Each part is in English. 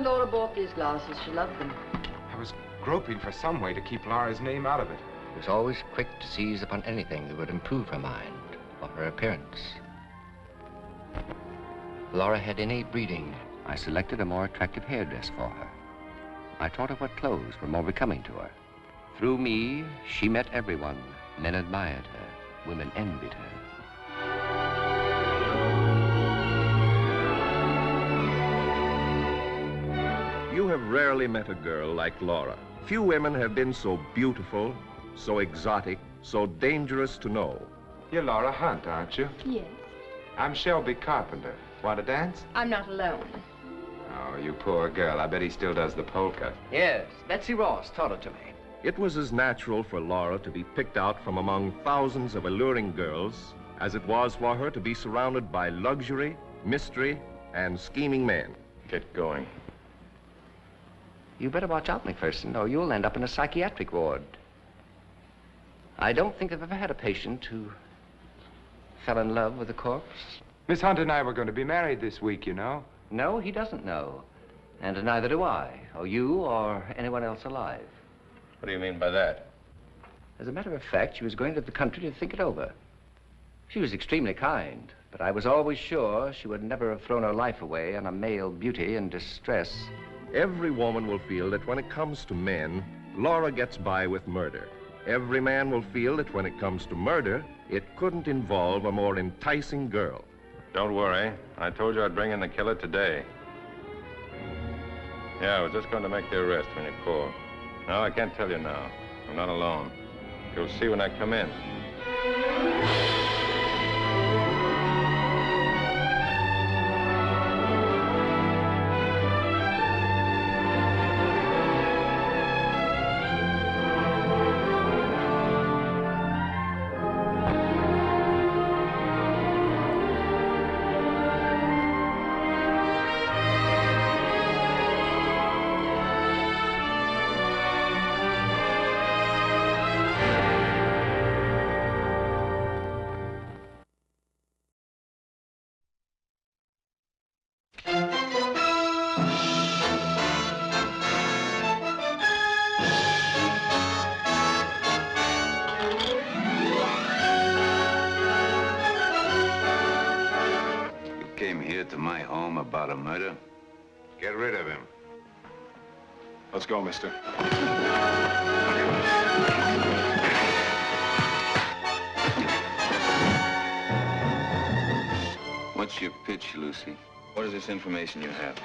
Laura bought these glasses. She loved them. I was groping for some way to keep Laura's name out of it. He was always quick to seize upon anything that would improve her mind or her appearance. Laura had innate breeding. I selected a more attractive hairdress for her. I taught her what clothes were more becoming to her. Through me, she met everyone. Men admired her. Women envied her. You have rarely met a girl like Laura. Few women have been so beautiful, so exotic, so dangerous to know. You're Laura Hunt, aren't you? Yes. I'm Shelby Carpenter. Want to dance? I'm not alone. Oh, you poor girl. I bet he still does the polka. Yes, Betsy Ross taught it to me. It was as natural for Laura to be picked out from among thousands of alluring girls as it was for her to be surrounded by luxury, mystery, and scheming men. Get going. You better watch out, McPherson, or you'll end up in a psychiatric ward. I don't think I've ever had a patient who fell in love with a corpse. Miss Hunt and I were going to be married this week, you know. No, he doesn't know. And neither do I, or you, or anyone else alive. What do you mean by that? As a matter of fact, she was going to the country to think it over. She was extremely kind, but I was always sure she would never have thrown her life away on a male beauty in distress. Every woman will feel that when it comes to men, Laura gets by with murder. Every man will feel that when it comes to murder, it couldn't involve a more enticing girl. Don't worry. I told you I'd bring in the killer today. Yeah, I was just going to make the arrest when you called. No, I can't tell you now. I'm not alone. You'll see when I come in. About a murder? Get rid of him. Let's go, mister. What's your pitch, Lucy? What is this information you have?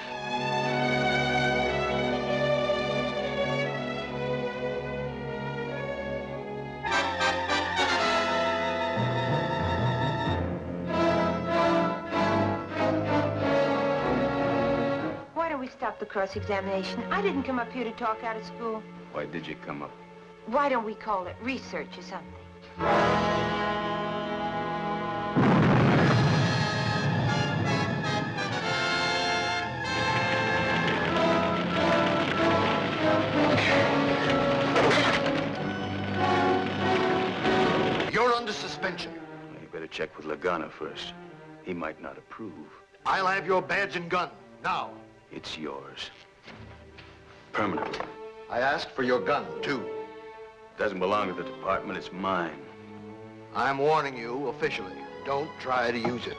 Stop the cross-examination. I didn't come up here to talk out of school. Why did you come up? Why don't we call it research or something? You're under suspension. Well, you better check with Lagana first. He might not approve. I'll have your badge and gun, now. It's yours. Permanently. I asked for your gun, too. Doesn't belong to the department, it's mine. I'm warning you officially. Don't try to use it.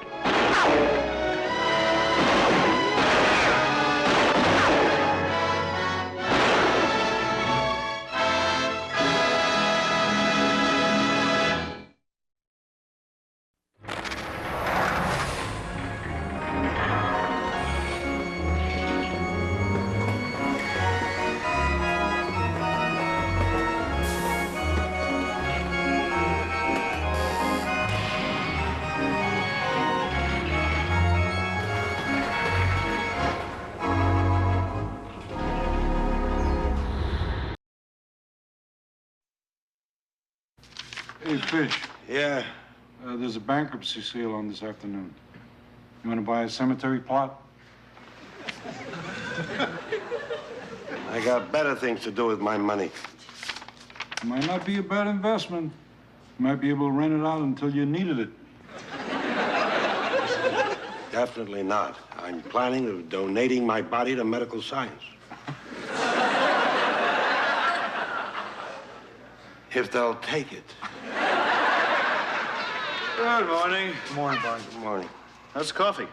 Hey, Fish. Yeah? There's a bankruptcy sale on this afternoon. You want to buy a cemetery plot? I got better things to do with my money. It might not be a bad investment. You might be able to rent it out until you needed it. Definitely not. I'm planning of donating my body to medical science. If they'll take it. Good morning. Good morning, Barney. Good morning. How's the coffee?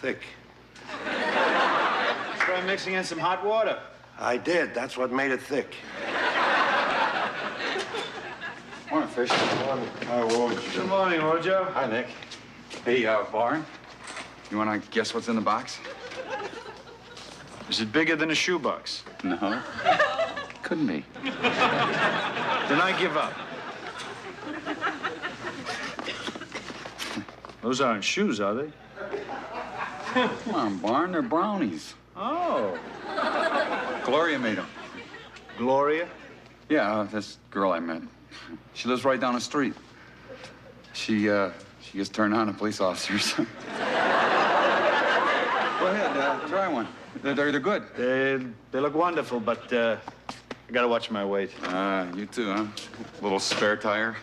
Thick. Try mixing in some hot water. I did. That's what made it thick. Morning, Fish. Good morning, Wojo. Hi, Nick. Hey, Barn, you want to guess what's in the box? Is it bigger than a shoebox? No. Couldn't be. Then I give up. Those aren't shoes, are they? Come on, Barn, they're brownies. Oh. Gloria made them. Gloria? Yeah, this girl I met. She lives right down the street. She gets turned on to police officers. Go ahead, try one. They're good. They look wonderful, but I gotta watch my weight. You too, huh? Little spare tire.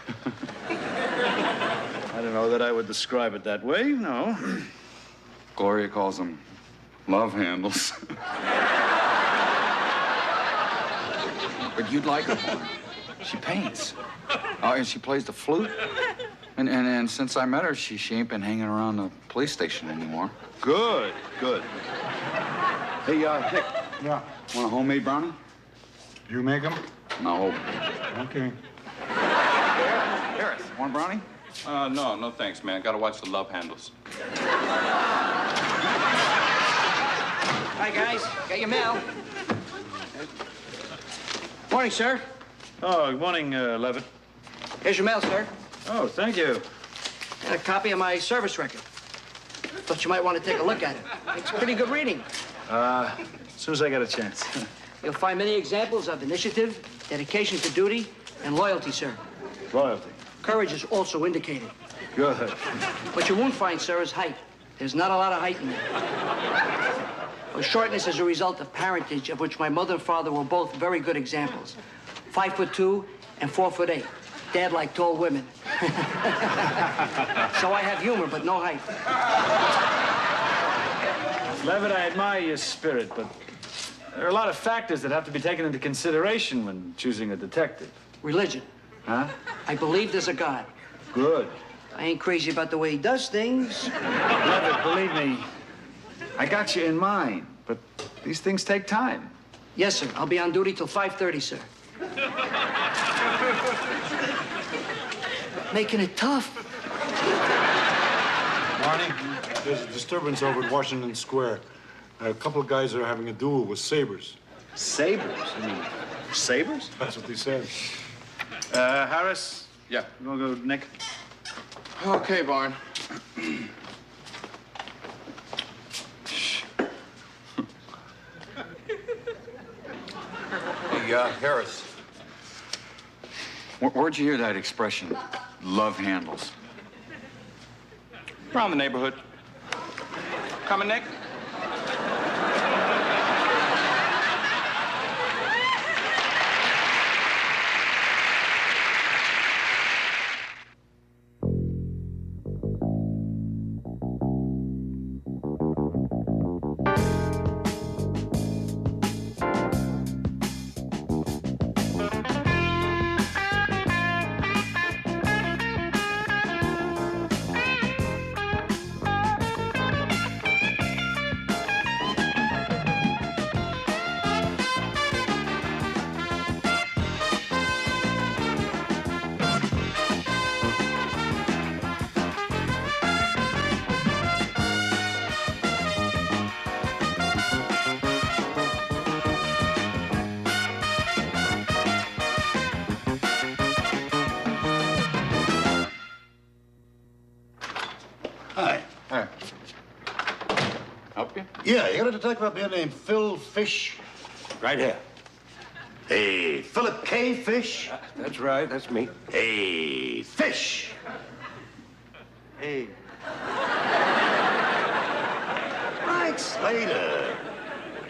I don't know that I would describe it that way, no. Gloria calls them love handles. But you'd like her, Barn. She paints. And she plays the flute. And since I met her, she ain't been hanging around the police station anymore. Good, good. Hey, Nick. Yeah. Want a homemade brownie? You make them? No. Okay. Harris, want a brownie? No, thanks, man. Gotta watch the love handles. Hi, guys. Got your mail. Morning, sir. Oh, good morning, Levitt. Here's your mail, sir. Oh, thank you. And a copy of my service record. Thought you might want to take a look at it. It's pretty good reading. As soon as I get a chance. You'll find many examples of initiative, dedication to duty, and loyalty, sir. Loyalty. Courage is also indicated. Good. What you won't find, sir, is height. There's not a lot of height in there. Well, shortness is a result of parentage, of which my mother and father were both very good examples. 5'2" and 4'8". Dad liked tall women. So I have humor, but no height. Levitt, I admire your spirit, but there are a lot of factors that have to be taken into consideration when choosing a detective. Religion. Huh? I believe there's a God. Good. I ain't crazy about the way he does things. Levitt, believe me, I got you in mind, but these things take time. Yes, sir. I'll be on duty till 5:30, sir. Making it tough. Barney? There's a disturbance over at Washington Square. A couple of guys are having a duel with sabers. Sabers? I mean, sabers? That's what they said. Harris? Yeah. You want to go, Nick? Okay, Barn. Hey, Harris. Where'd you hear that expression, love handles? Around the neighborhood. Coming, Nick? Yeah, you got a detective up here named Phil Fish? Right here. Hey, Philip K. Fish? That's right, that's me. Hey, Fish! Hey. Right, Slater.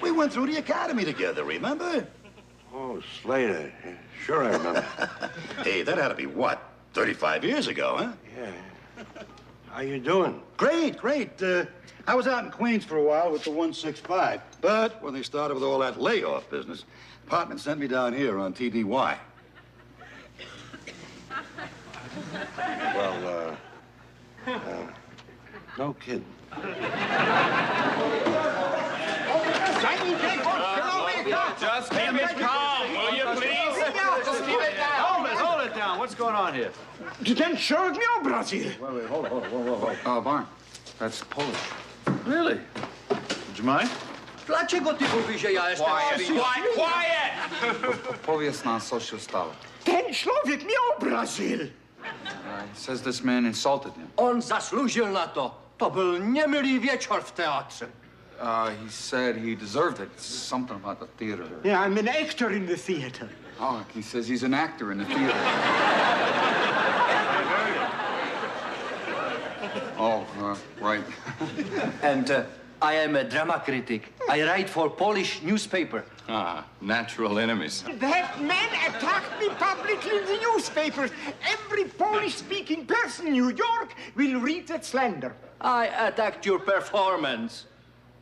We went through the academy together, remember? Oh, Slater. Yeah, sure I remember. Hey, that had to be what? 35 years ago, huh? Yeah. How you doing? Great, great. I was out in Queens for a while with the 165. But when they started with all that layoff business, Department sent me down here on TDY. Well, no kidding. Just keep it calm, will you, please? Just keep it down. Hold it down. What's going on here? Ten short meal, Brazil. Wait, hold on. Whoa. Barn, that's Polish. Really? Would you mind? Dlaczego ty mówisz, że ja jestem... Quiet! Powiedz na co się stało. Ten człowiek miał Brazil. He says this man insulted him. On zasłużył na to. To był niemyli wieczór w teatrze. He said he deserved it. Something about the theater. Yeah, I'm an actor in the theater. Oh, he says he's an actor in the theater. Right. And I am a drama critic. I write for Polish newspaper. Natural enemies. That man attacked me publicly in the newspapers. Every Polish-speaking person in New York will read that slander. I attacked your performance.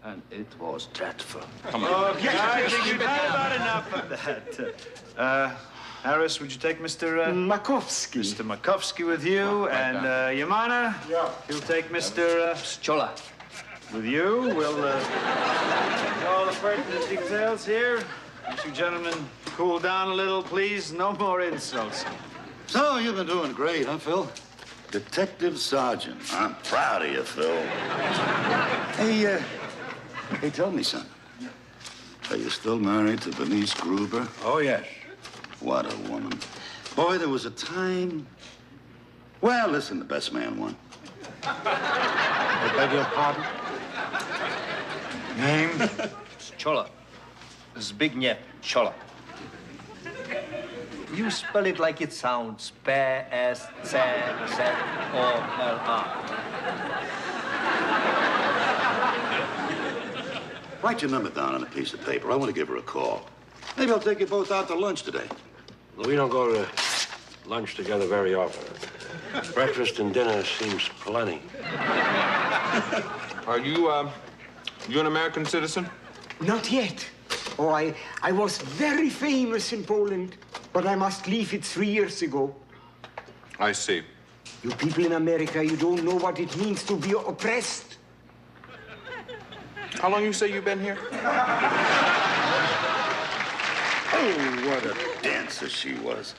And it was dreadful. Come on. Okay, I think we've had about enough of that. Harris, would you take Mr. Makowski. Mr. Makowski with you, and Yamana? Yeah. You'll take Mr. Chola. With you. We'll all the pertinent details here. You gentlemen, cool down a little, please. No more insults. So, you've been doing great, huh, Phil? Detective Sergeant. I'm proud of you, Phil. Hey, tell me something. Are you still married to Bernice Gruber? Oh, yes. What a woman. Boy, there was a time... Well, listen, the best man won. I beg your pardon? Name? Chola. Zbigniew Chola. You spell it like it sounds. P-S-Z-Z-O-L-A. Write your number down on a piece of paper. I want to give her a call. Maybe I'll take you both out to lunch today. We don't go to lunch together very often. Breakfast and dinner seems plenty. Are you an American citizen? Not yet. Oh, I was very famous in Poland, but I must leave it 3 years ago. I see. You people in America, you don't know what it means to be oppressed. How long you say you've been here? Oh, what a dancer she was.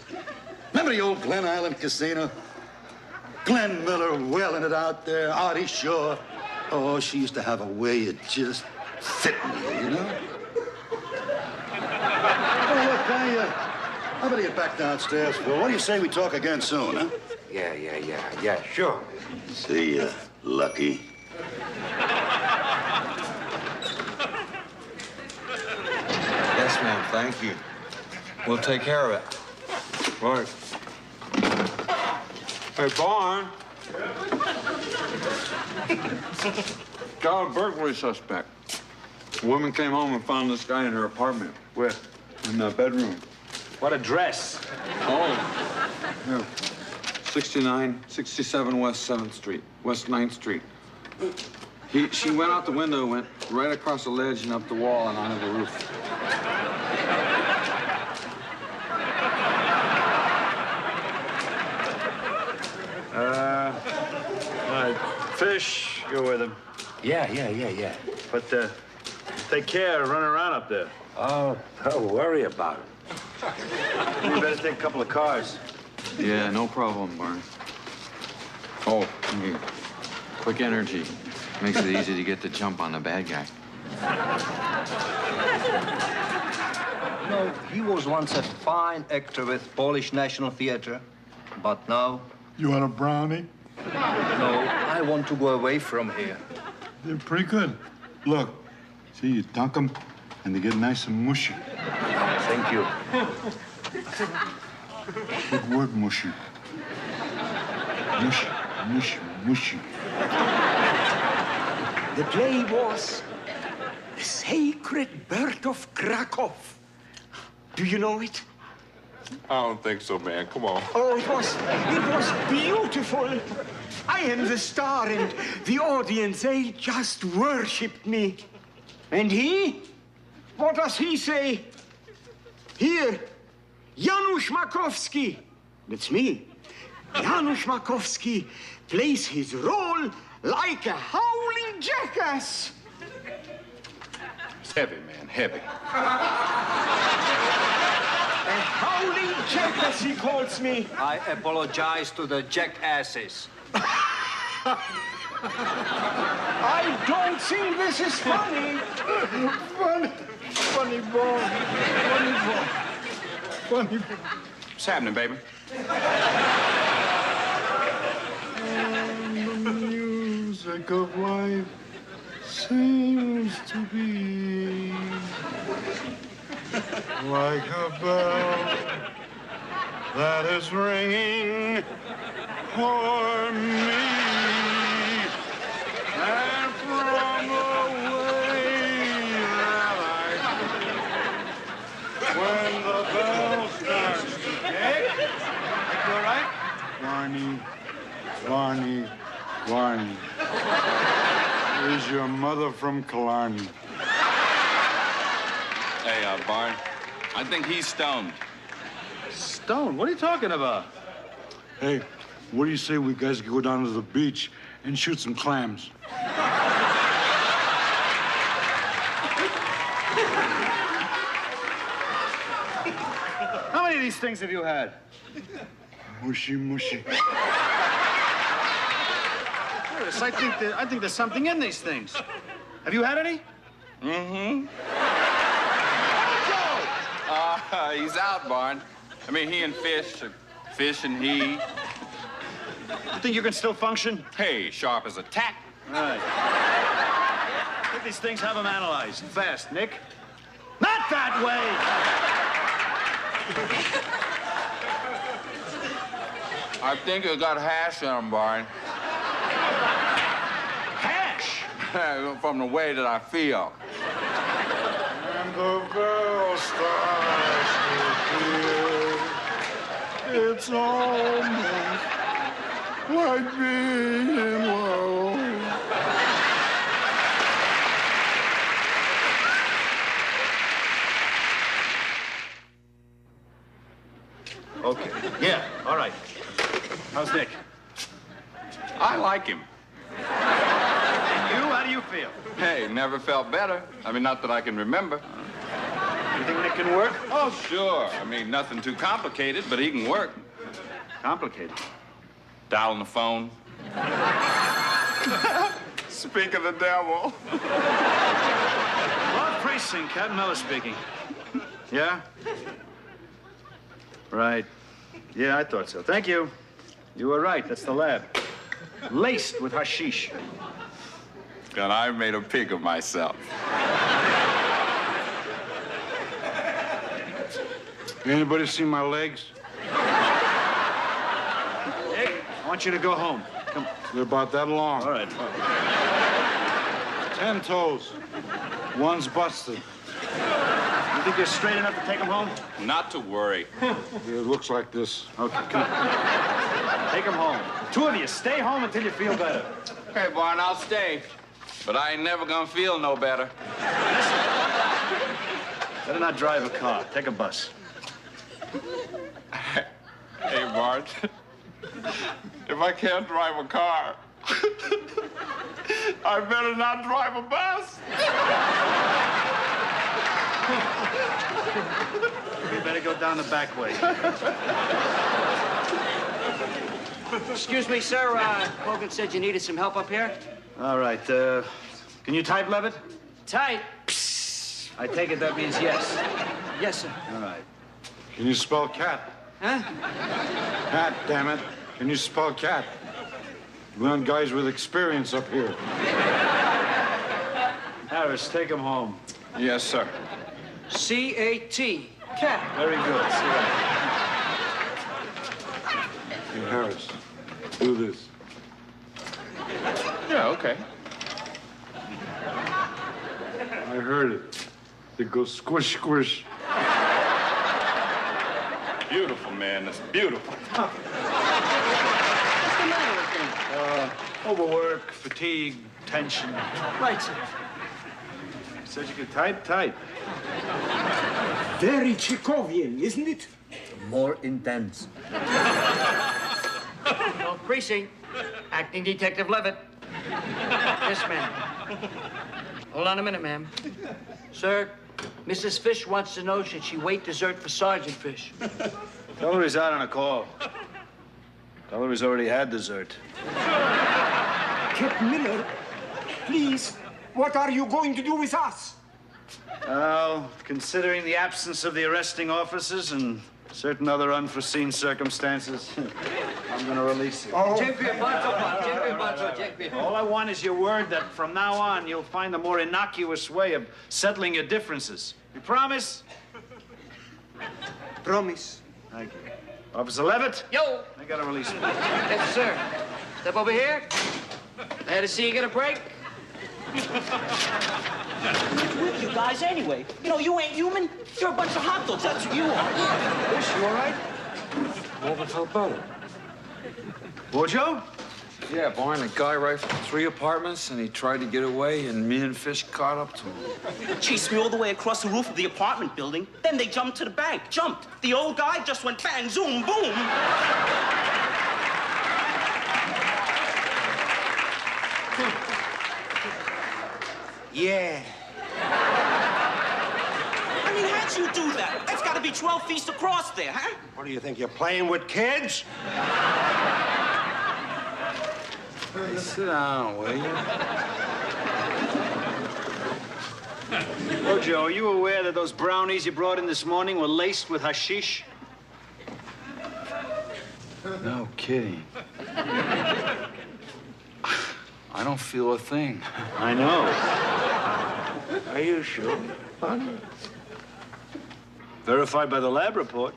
Remember the old Glen Island Casino? Glenn Miller wailing it out there, Artie Shaw. Oh, she used to have a way of just fitting you know? Oh, look, I better get back downstairs, Phil. What do you say we talk again soon, huh? Yeah, sure. See ya, Lucky. Yes, ma'am. Thank you. We'll take care of it. Right. Hey, Barn. Got a burglary suspect. A woman came home and found this guy in her apartment. Where? In the bedroom. What address? Oh, here. 67 West 7th Street, West 9th Street. She went out the window, went right across the ledge and up the wall and onto the roof. Fish, go with him. Yeah. But take care, run around up there. Oh, don't worry about it. You better take a couple of cars. Yeah, no problem, Barney. Oh, quick energy. Makes it easy to get the jump on the bad guy. No, he was once a fine actor with Polish National Theatre, but now... You want a brownie? No, I want to go away from here. They're pretty good. Look, see, you dunk them, and they get nice and mushy. Thank you. Good word, mushy. Mushy. The play was The Sacred Bird of Krakow. Do you know it? I don't think so, man. Come on. Oh, it was beautiful. I am the star, and the audience, they just worshipped me. And he? What does he say? Here, Janusz Makowski. That's me. Janusz Makowski plays his role like a howling jackass. It's heavy, man, heavy. A howling jackass, he calls me. I apologize to the jackasses. I don't think this is funny. Funny boy. Funny boy. What's happening, baby? The music of life seems to be like a bell that is ringing for me. And from the way that I when the bell starts to tick, you all right? Barney. Is your mother from Killarney? Hey, Barn, I think he's stoned. Stoned? What are you talking about? Hey, what do you say we guys go down to the beach and shoot some clams? How many of these things have you had? Mushy. Yes, I think there's something in these things. Have you had any? Mm-hmm. He's out, Barn. I mean, he and Fish, or Fish and he. You think you can still function? Hey, sharp as a tack. All right. Get these things, have them analyzed. Fast, Nick. Not that way! I think it got hash in him, Barn. Hash? From the way that I feel. And the bell starts to peal. It's almost like being in love. Okay. Yeah, all right. How's Nick? I like him. And you? How do you feel? Hey, never felt better. I mean, not that I can remember. You think Nick can work? Oh, sure. I mean, nothing too complicated, but he can work. Complicated? Dialing the phone. Speak of the devil. Love Precinct, Captain Miller speaking. Yeah? Right. Yeah, I thought so. Thank you. You were right. That's the lab. Laced with hashish. And I made a pig of myself. Anybody see my legs? Nick, I want you to go home. Come. They're about that long. All right. 10 toes. One's busted. You think you're straight enough to take him home? Not to worry. It looks like this. Okay, come. Take him home. Two of you, stay home until you feel better. Okay, Barn, I'll stay. But I ain't never gonna feel no better. Better not drive a car. Take a bus. Hey, Bart. If I can't drive a car, I better not drive a bus. You better go down the back way. Excuse me, sir. Hogan said you needed some help up here. All right, can you type, Levitt? Type? I take it that means yes. Yes, sir. All right. Can you spell cat? Huh? Cat, damn it. Can you spell cat? We want guys with experience up here. Harris, take him home. Yes, sir. C-A-T. Cat. Very good. See you later. Hey, Harris, do this. Yeah, okay. I heard it. It goes squish, squish. Beautiful, man. That's beautiful. What's the matter with him? gentlemen? Overwork, fatigue, tension. Right, sir. Said you could type? Type. Very Chekhovian, isn't it? More intense. Well, precinct. Acting Detective Levitt. Yes, ma'am. Hold on a minute, ma'am. Sir, Mrs. Fish wants to know should she wait dessert for Sergeant Fish. Tell her he's out on a call. Tell her he's already had dessert. Captain Miller, please, what are you going to do with us? Well, considering the absence of the arresting officers and certain other unforeseen circumstances, I'm going to release you. Oh. All I want is your word that from now on you'll find a more innocuous way of settling your differences. You promise? Promise. Thank you. Officer Levitt? Yo! I got to release you. Yes, sir. Step over here. I had to see you get a break. What's with you guys anyway? You know, you ain't human. You're a bunch of hot dogs. That's what you are. Fish, you all right? Never felt better. Wojo? Yeah, Barney, the guy rifled 3 apartments, and he tried to get away, and me and Fish caught up to him. They chased me all the way across the roof of the apartment building. Then they jumped to the bank. Jumped. The old guy just went bang, zoom, boom. Yeah. I mean, how'd you do that? That's got to be 12 feet across there, huh? What do you think, you're playing with kids? Hey, sit down, will you? Wojo, are you aware that those brownies you brought in this morning were laced with hashish? No kidding. I don't feel a thing. I know. Are you sure? Verified by the lab report.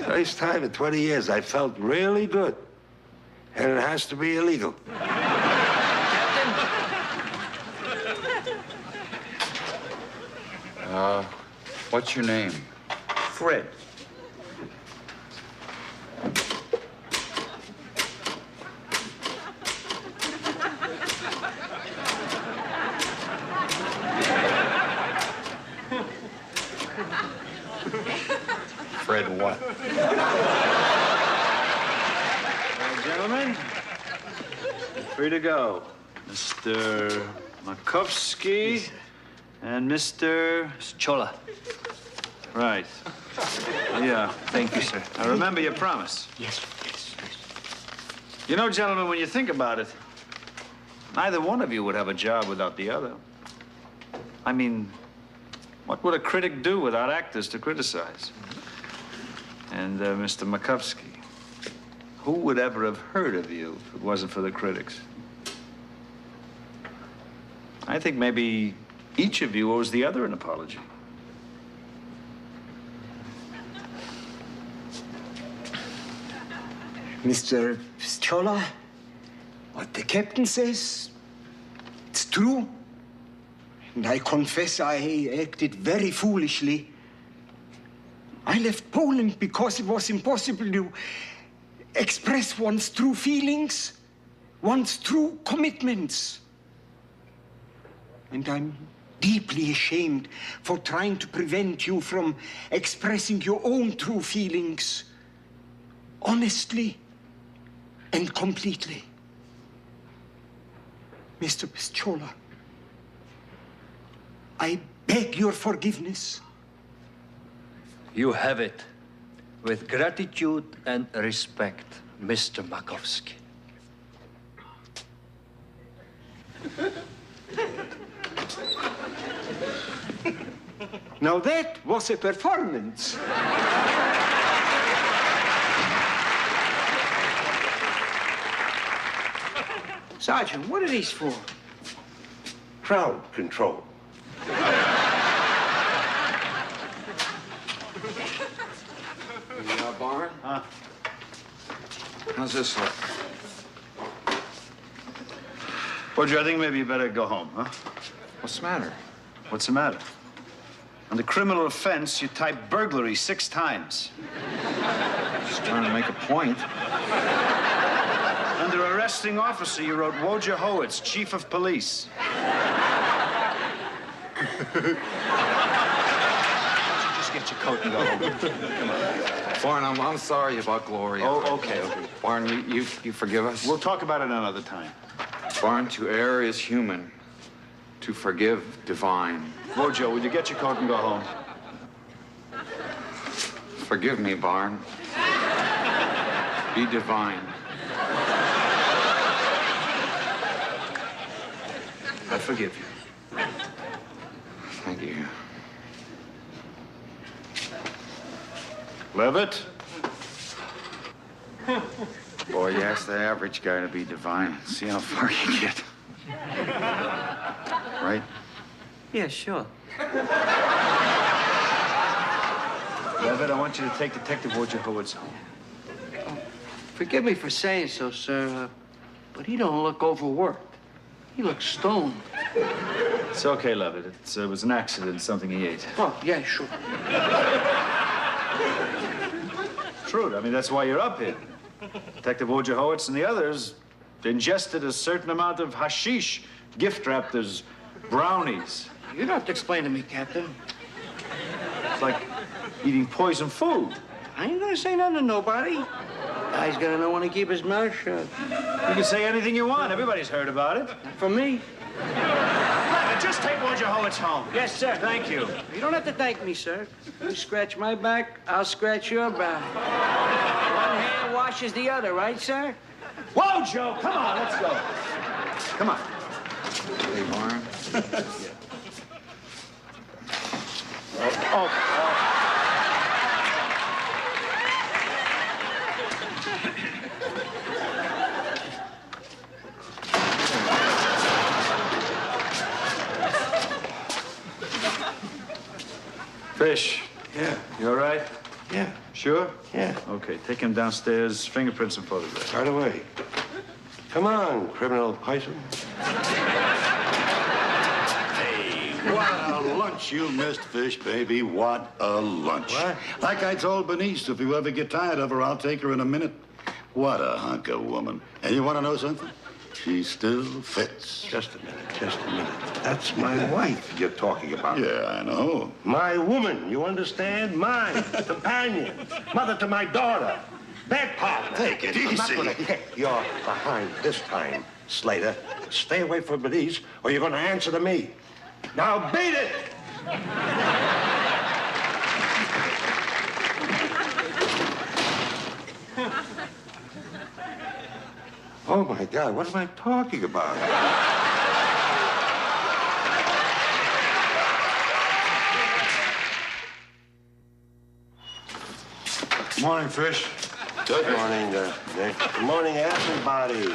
First time in 20 years, I felt really good. And it has to be illegal. What's your name? Fred. Fred what? Gentlemen, free to go. Mr. Makovsky and Mr. Chola. Right. Yeah. Thank you, sir. Now remember your promise. Yes. You know, gentlemen, when you think about it, neither one of you would have a job without the other. I mean, what would a critic do without actors to criticize? And Mr. Makovsky, who would ever have heard of you if it wasn't for the critics? I think maybe each of you owes the other an apology. Mr. Scholar, what the captain says, it's true. And I confess I acted very foolishly. I left Poland because it was impossible to express one's true feelings, one's true commitments. And I'm deeply ashamed for trying to prevent you from expressing your own true feelings honestly and completely. Mr. Pisciola, I beg your forgiveness. You have it. With gratitude and respect, Mr. Makovsky. Now that was a performance. Sergeant, what are these for? Crowd control. Barn? Huh? How's this look? Wojo, I think maybe you better go home, huh? What's the matter? What's the matter? On the criminal offense, you typed burglary 6 times. Just trying to make a point. Under your arresting officer, you wrote Wojciechowicz, Chief of Police. Why don't you just get your coat and go home? Come on. Barn, I'm sorry about Gloria. Oh, okay. Barn, you forgive us? We'll talk about it another time. Barn, to err is human. To forgive, divine. Wojo, will you get your coat and go home? Forgive me, Barn. Be divine. I forgive you. Thank you. Levitt? Boy, you ask the average guy to be divine. See how far you get. Right? Yeah, sure. Levitt, I want you to take Detective Wojciechowicz home. Forgive me for saying so, sir, but he don't look overworked. He looks stoned. It's okay, Levitt. It was an accident, something he ate. Oh, yeah, sure. True. I mean, that's why you're up here. Detective Wojciechowicz and the others ingested a certain amount of hashish, gift-wrapped as brownies. You don't have to explain to me, Captain. It's like eating poison food. I ain't gonna say nothing to nobody. Guy's gonna know when to keep his mouth shut. You can say anything you want. Everybody's heard about it. Not for me. Levitt, just take Wojciechowicz home. Yes, sir. Thank you. You don't have to thank me, sir. You scratch my back, I'll scratch your back. One hand washes the other, right, sir? Whoa, Joe, come on, let's go. Come on. Hey, Barn. Fish. Yeah. You all right? Yeah. Sure? Yeah. Okay, take him downstairs, fingerprints and photographs. Right away. Come on, criminal python. Hey, what a lunch you missed, Fish, baby. What a lunch. What? Like I told Bernice, if you ever get tired of her, I'll take her in a minute. What a hunk of woman. And you want to know something? She still fits. Just a minute. That's my wife you're talking about. Yeah, I know. My woman, you understand? My companion, mother to my daughter, bed partner. Take it I'm not easy. gonna kick your behind this time, Slater. Stay away from Bernice, or you're gonna answer to me. Now beat it! Oh, my God, what am I talking about? Morning, Fish. Good morning, Nick. Good morning, everybody.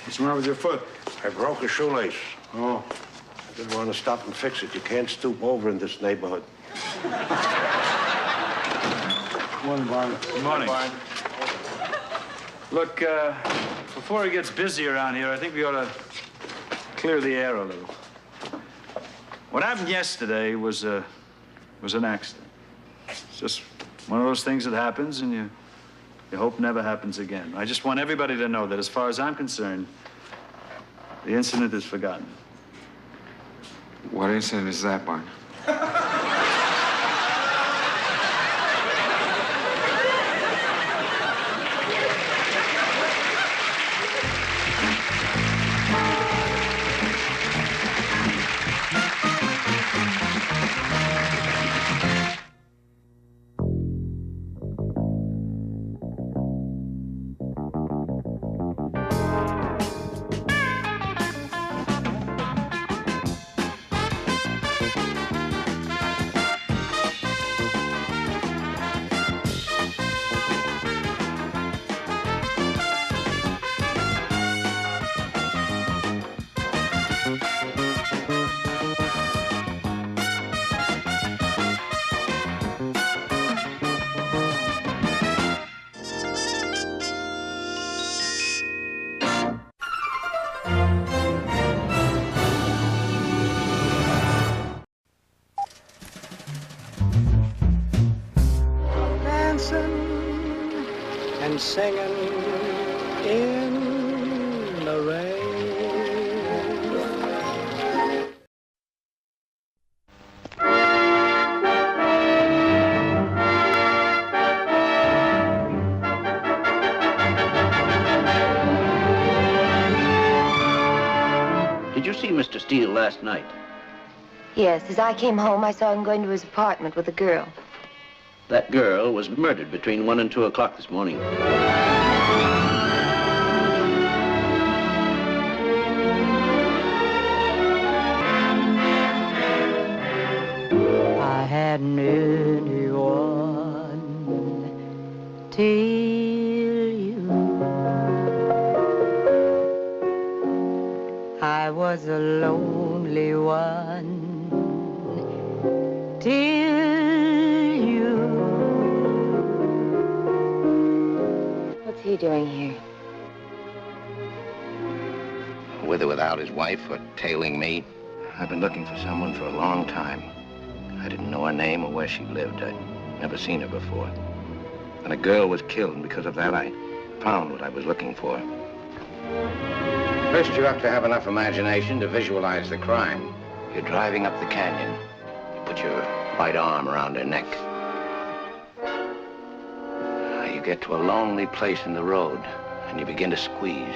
What's the matter with your foot? I broke a shoelace. Oh. I didn't want to stop and fix it. You can't stoop over in this neighborhood. Good morning, Barney. Good morning. Look, before it gets busy around here, I think we ought to clear the air a little. What happened yesterday was an accident. It's just one of those things that happens, and you hope never happens again. I just want everybody to know that as far as I'm concerned, the incident is forgotten. What incident is that, Barn? Dancing and singing in last night? Yes, as I came home, I saw him going to his apartment with a girl. That girl was murdered between 1 and 2 o'clock this morning. I hadn't anyone till you. I was a lonely one till you. What's he doing here? With or without his wife, or tailing me. I've been looking for someone for a long time. I didn't know her name or where she lived. I'd never seen her before. And a girl was killed, and because of that, I found what I was looking for. First, you have to have enough imagination to visualize the crime. You're driving up the canyon. You put your right arm around her neck. You get to a lonely place in the road, and you begin to squeeze.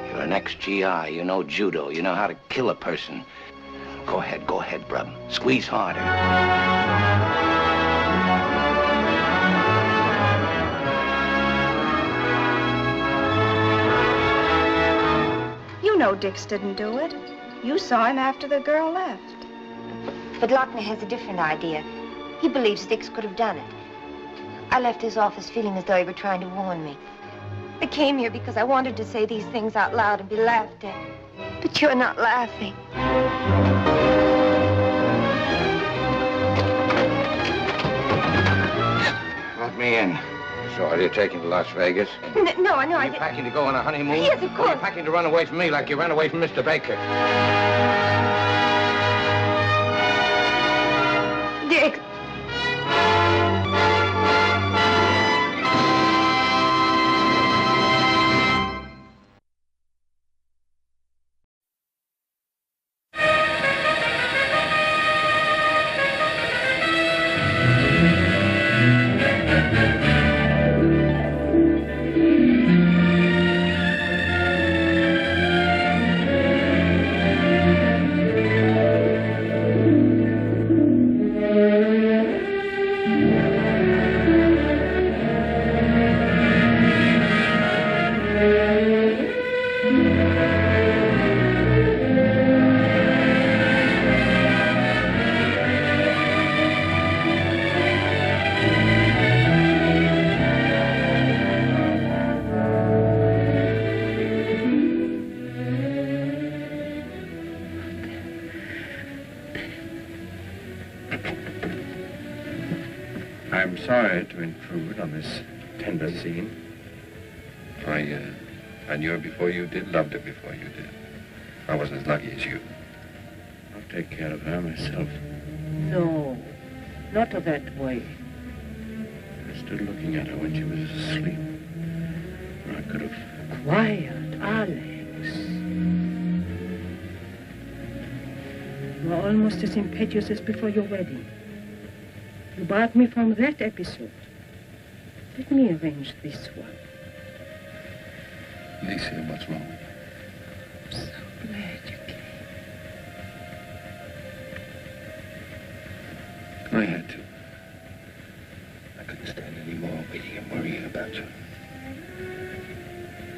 You're an ex-GI, you know judo, you know how to kill a person. Go ahead, brub. Squeeze harder. You know Dix didn't do it. You saw him after the girl left. But Lochner has a different idea. He believes Dix could have done it. I left his office feeling as though he were trying to warn me. I came here because I wanted to say these things out loud and be laughed at. But you're not laughing. Let me in. So are you taking to Las Vegas? No, I Are you packing to go on a honeymoon? Yes, of course. Or are you packing to run away from me like you ran away from Mr. Baker? Dix. I'm sorry to intrude on this tender scene. I knew her before you did, loved her before you did. I wasn't as lucky as you. I'll take care of her myself. No, not that way. I stood looking at her when she was asleep. I could have... Quiet, Alex. You are almost as impetuous as before your wedding. You barred me from that episode. Let me arrange this one. Alicia, what's wrong? I'm so glad you came. I had to. I couldn't stand any more waiting and worrying about you.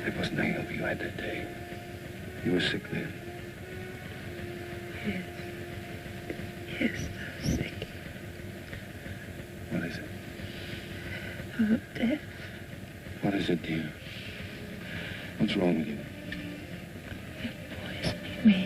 There wasn't any hope you had that day. You were sick then. Yes. Yes, I'm sick. What is it? Oh, death. What is it, dear? What's wrong with you? Poisoning me.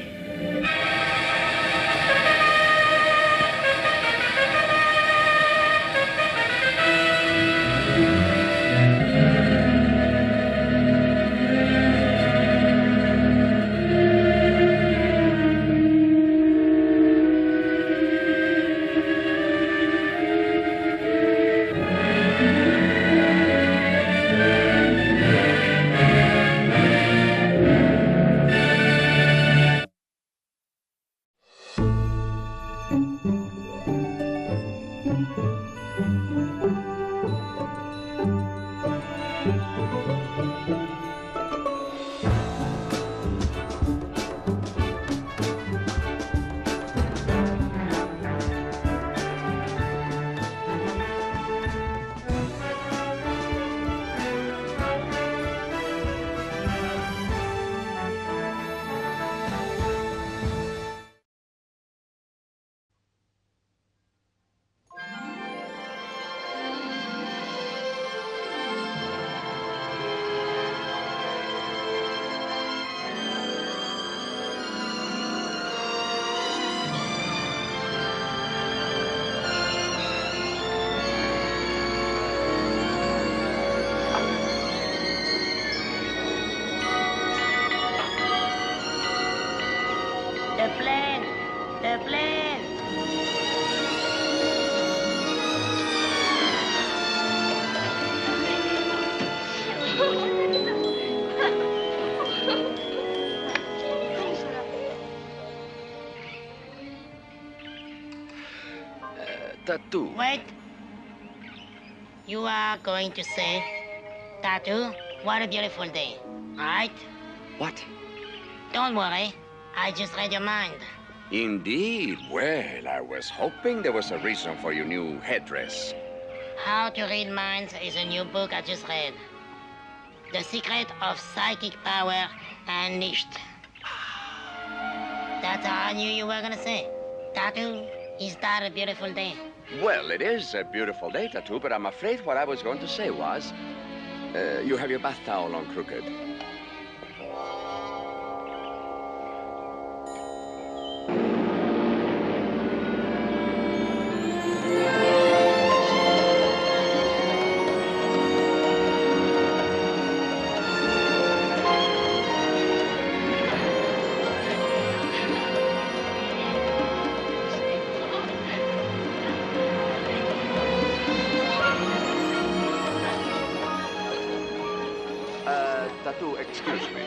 Tattoo. Wait. You are going to say, Tattoo, what a beautiful day, right? What? Don't worry. I just read your mind. Indeed. Well, I was hoping there was a reason for your new headdress. How to Read Minds is a new book I just read. The Secret of Psychic Power Unleashed. That's how I knew you were gonna say. Tattoo, is that a beautiful day? Well, it is a beautiful day, Tattoo, but I'm afraid what I was going to say was, you have your bath towel on crooked. Tattoo, excuse me.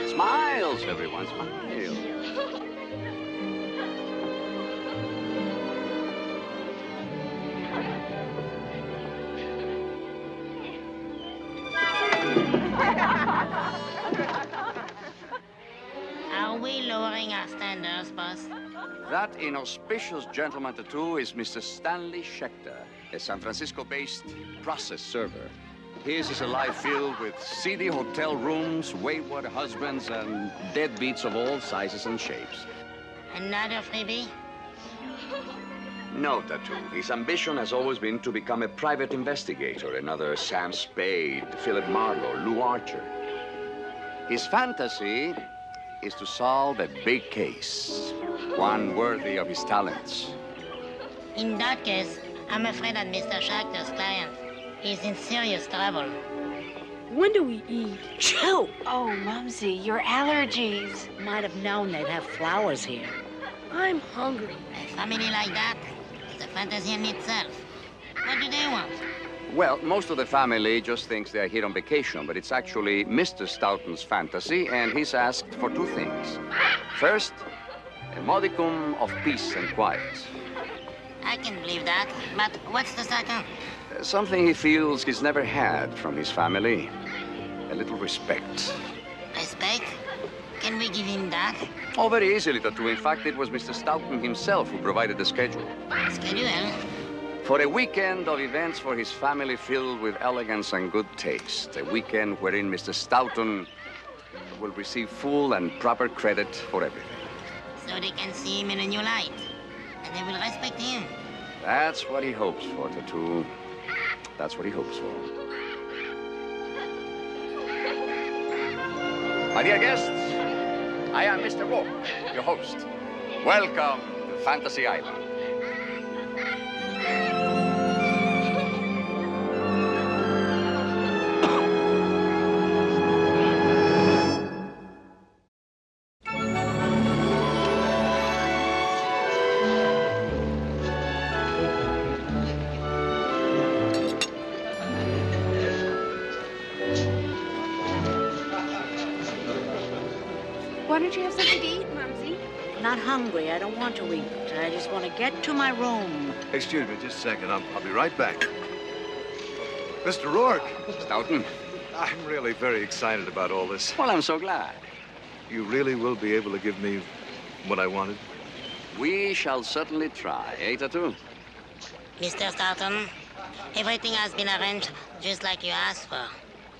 Smiles, everyone, smiles. Are we lowering our standards, boss? That inauspicious gentleman, Tattoo, is Mr. Stanley Schechter, a San Francisco-based process server. His is a life filled with seedy hotel rooms, wayward husbands, and deadbeats of all sizes and shapes. Another freebie? No, Tattoo. His ambition has always been to become a private investigator, another Sam Spade, Philip Marlowe, Lou Archer. His fantasy is to solve a big case, one worthy of his talents. In that case, I'm afraid that Mr. Schachter's client is in serious trouble. When do we eat? Chew! Oh, Mumsy, your allergies. Might have known they'd have flowers here. I'm hungry. A family like that is a fantasy in itself. What do they want? Well, most of the family just thinks they're here on vacation, but it's actually Mr. Stoughton's fantasy, and he's asked for two things. First, a modicum of peace and quiet. I can believe that, but what's the second? Something he feels he's never had from his family. A little respect. Respect? Can we give him that? Oh, very easily, Tattoo. In fact, it was Mr. Stoughton himself who provided the schedule. Schedule? For a weekend of events for his family filled with elegance and good taste. A weekend wherein Mr. Stoughton will receive full and proper credit for everything. So they can see him in a new light, and they will respect him. That's what he hopes for, Tattoo. That's what he hopes for. My dear guests, I am Mr. Rourke, your host. Welcome to Fantasy Island. Why don't you have something to eat, Mumsy? Not hungry. I don't want to eat. I just want to get to my room. Excuse me just a second. I'll be right back. Mr. Rourke. Stoughton. I'm really very excited about all this. Well, I'm so glad. You really will be able to give me what I wanted? We shall certainly try, eh, Tattoo? Mr. Stoughton, everything has been arranged just like you asked for.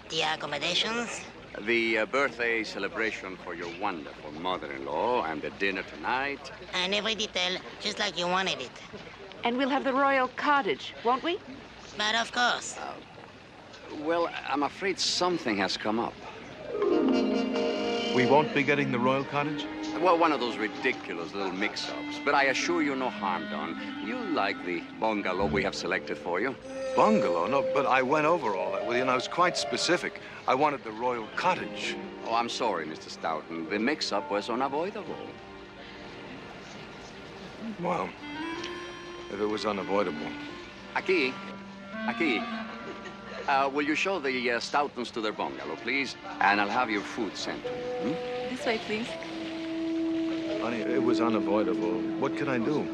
The accommodations? The birthday celebration for your wonderful mother-in-law and the dinner tonight. And every detail just like you wanted it. And we'll have the royal cottage, won't we? But of course. Well, I'm afraid something has come up. We won't be getting the royal cottage? Well, one of those ridiculous little mix-ups. But I assure you no harm done. You'll like the bungalow we have selected for you. Bungalow? No, but I went over all that with you, and I was quite specific. I wanted the royal cottage. Oh, I'm sorry, Mr. Stoughton. The mix-up was unavoidable. Well, if it was unavoidable. Aquí. Will you show the Stoutons to their bungalow, please? And I'll have your food sent to you. This way, please. Honey, it was unavoidable. What can I do?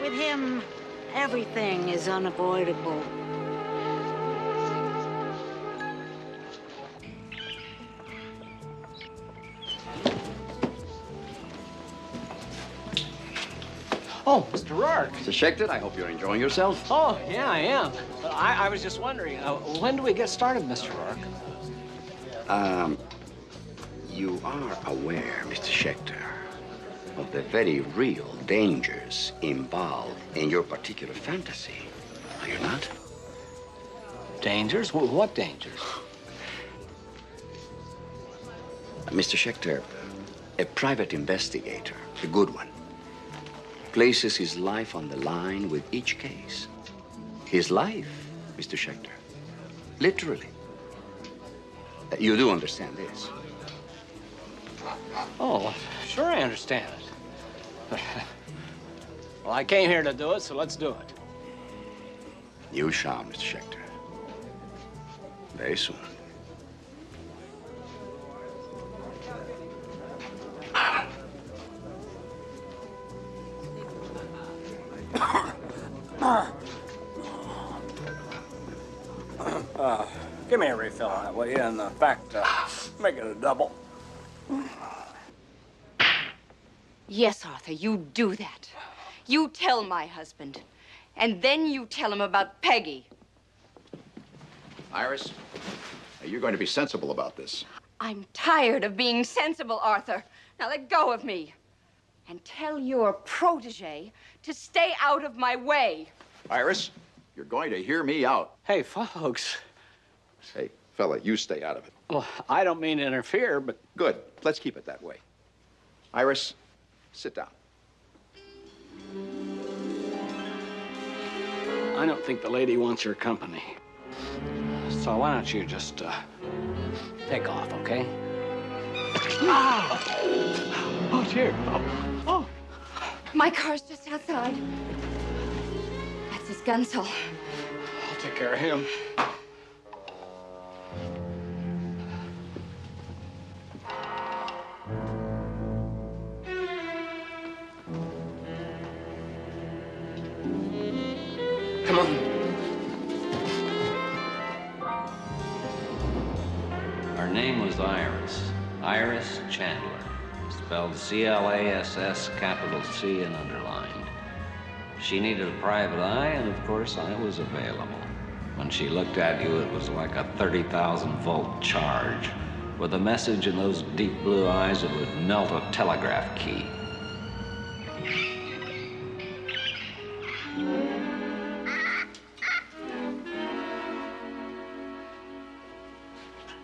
With him, everything is unavoidable. Oh, Mr. Rourke. Mr. Schechter, I hope you're enjoying yourself. Oh, yeah, I am. I was just wondering, when do we get started, Mr. Rourke? You are aware, Mr. Schechter, of the very real dangers involved in your particular fantasy, are you not? Dangers? What dangers? Mr. Schechter, a private investigator, a good one, places his life on the line with each case. His life, Mr. Schechter. Literally. You do understand this? Oh, sure I understand it. Well, I came here to do it, so let's do it. You shall, Mr. Schechter. Very soon. Give me a refill on it, will you? And in fact, make it a double. Yes, Arthur, you do that. You tell my husband, and then you tell him about Peggy. Iris, you're going to be sensible about this. I'm tired of being sensible, Arthur. Now let go of me. And tell your protege to stay out of my way. Iris, you're going to hear me out. Hey, folks. Hey, fella, you stay out of it. Well, I don't mean to interfere, but... Good. Let's keep it that way. Iris, sit down. I don't think the lady wants your company. So why don't you just, take off, okay? Oh, dear. Oh. My car's just outside. That's his Gunsel. I'll take care of him. Come on. Her name was Iris. Iris Chandler. Spelled C-L-A-S-S, capital C and underlined. She needed a private eye, and of course I was available. When she looked at you, it was like a 30,000-volt charge. With a message in those deep blue eyes, it would melt a telegraph key.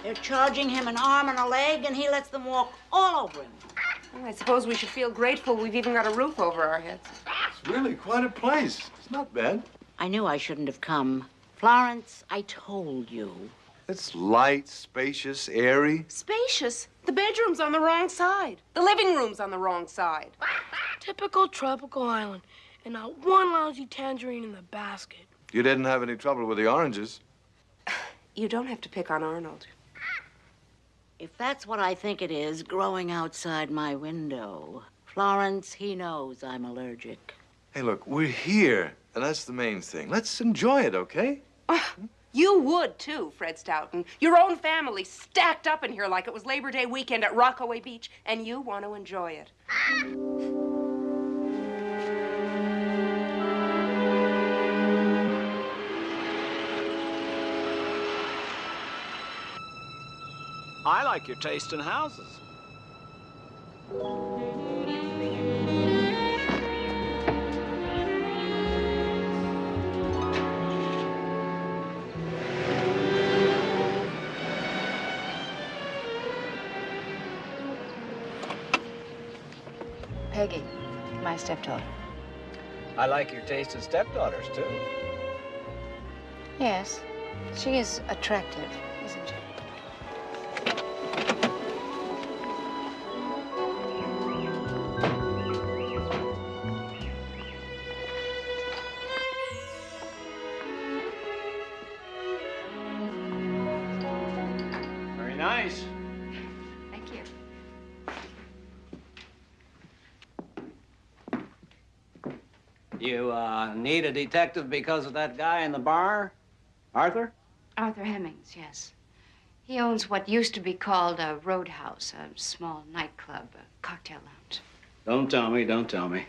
They're charging him an arm and a leg, and he lets them walk all over him. Well, I suppose we should feel grateful we've even got a roof over our heads. It's really quite a place. It's not bad. I knew I shouldn't have come. Florence, I told you. It's light, spacious, airy. Spacious? The bedroom's on the wrong side. The living room's on the wrong side. Typical tropical island, and not one lousy tangerine in the basket. You didn't have any trouble with the oranges. You don't have to pick on Arnold. If that's what I think it is, growing outside my window. Florence, he knows I'm allergic. Hey, look, we're here, and that's the main thing. Let's enjoy it, okay? You would, too, Fred Stoughton. Your own family stacked up in here like it was Labor Day weekend at Rockaway Beach, and you want to enjoy it. I like your taste in houses. Peggy, my stepdaughter. I like your taste in stepdaughters, too. Yes, she is attractive, isn't she? You need a detective because of that guy in the bar? Arthur? Arthur Hemmings, yes. He owns what used to be called a roadhouse, a small nightclub, a cocktail lounge. Don't tell me, don't tell me.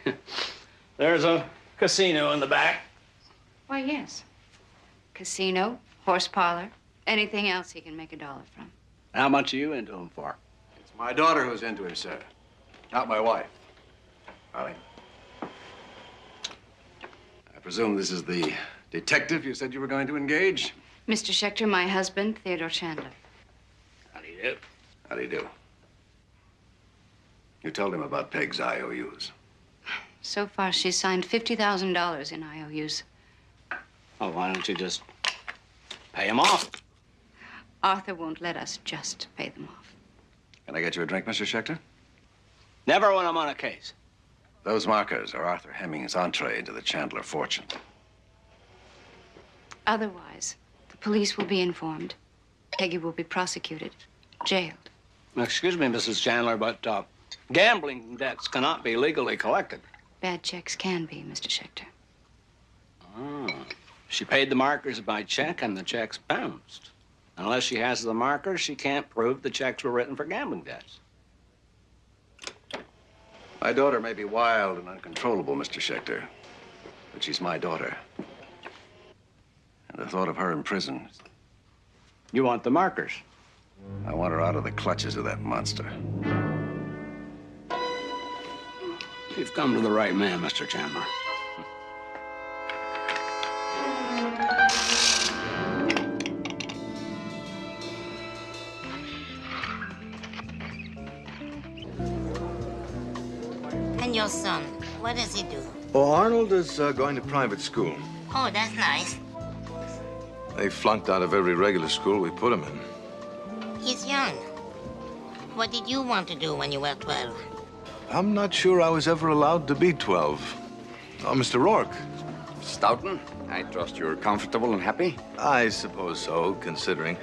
There's a casino in the back. Why, yes. Casino, horse parlor, anything else he can make $1 from. How much are you into him for? It's my daughter who's into him, sir. Not my wife. Molly. I presume this is the detective you said you were going to engage? Mr. Schechter, my husband, Theodore Chandler. How do you do? How do you do? You told him about Peg's IOUs. So far, she's signed $50,000 in IOUs. Oh, why don't you just pay him off? Arthur won't let us just pay them off. Can I get you a drink, Mr. Schechter? Never when I'm on a case. Those markers are Arthur Hemmings' entree into the Chandler fortune. Otherwise, the police will be informed. Peggy will be prosecuted, jailed. Excuse me, Mrs. Chandler, but gambling debts cannot be legally collected. Bad checks can be, Mr. Schechter. Oh. She paid the markers by check, and the checks bounced. Unless she has the markers, she can't prove the checks were written for gambling debts. My daughter may be wild and uncontrollable, Mr. Schechter, but she's my daughter. And the thought of her in prison... You want the markers? I want her out of the clutches of that monster. You've come to the right man, Mr. Chandler. And your son, what does he do? Oh, Arnold is going to private school. Oh, that's nice. They flunked out of every regular school we put him in. He's young. What did you want to do when you were 12? I'm not sure I was ever allowed to be 12. Oh, Mr. Rourke. Stoughton, I trust you're comfortable and happy? I suppose so, considering.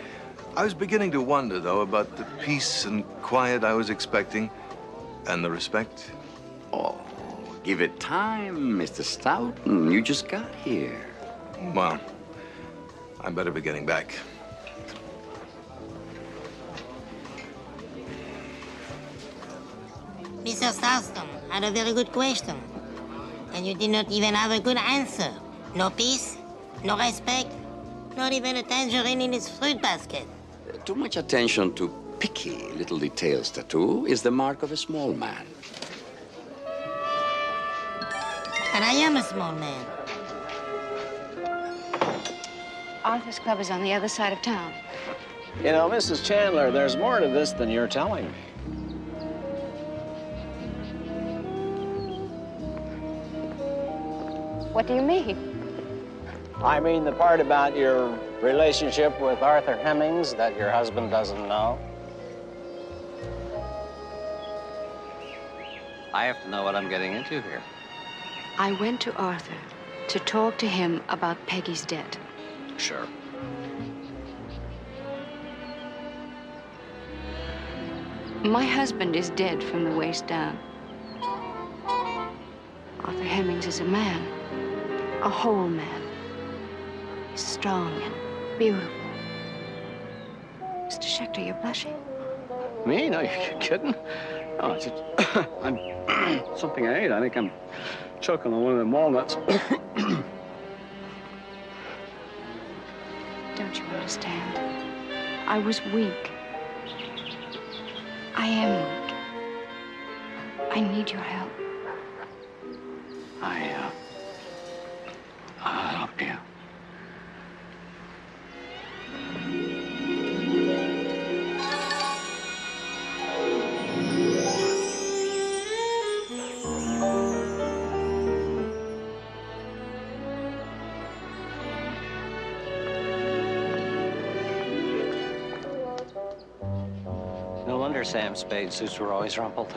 I was beginning to wonder, though, about the peace and quiet I was expecting, and the respect. Oh, give it time, Mr. Stoughton. You just got here. Well, I better be getting back. Mr. Stoughton had a very good question. And you did not even have a good answer. No peace, no respect, not even a tangerine in his fruit basket. Too much attention to picky little details, Tattoo, is the mark of a small man. And I am a small man. Arthur's club is on the other side of town. You know, Mrs. Chandler, there's more to this than you're telling me. What do you mean? I mean the part about your relationship with Arthur Hemmings that your husband doesn't know. I have to know what I'm getting into here. I went to Arthur to talk to him about Peggy's debt. Sure. My husband is dead from the waist down. Arthur Hemmings is a man, a whole man. He's strong and beautiful. Mr. Schechter, you're blushing. Me? No, you're kidding? No, it's just, I'm something I ate. I think I'm choking on one of them walnuts. Don't you understand? I was weak. I am weak. I need your help. I'll help you. No wonder Sam Spade's suits were always rumpled.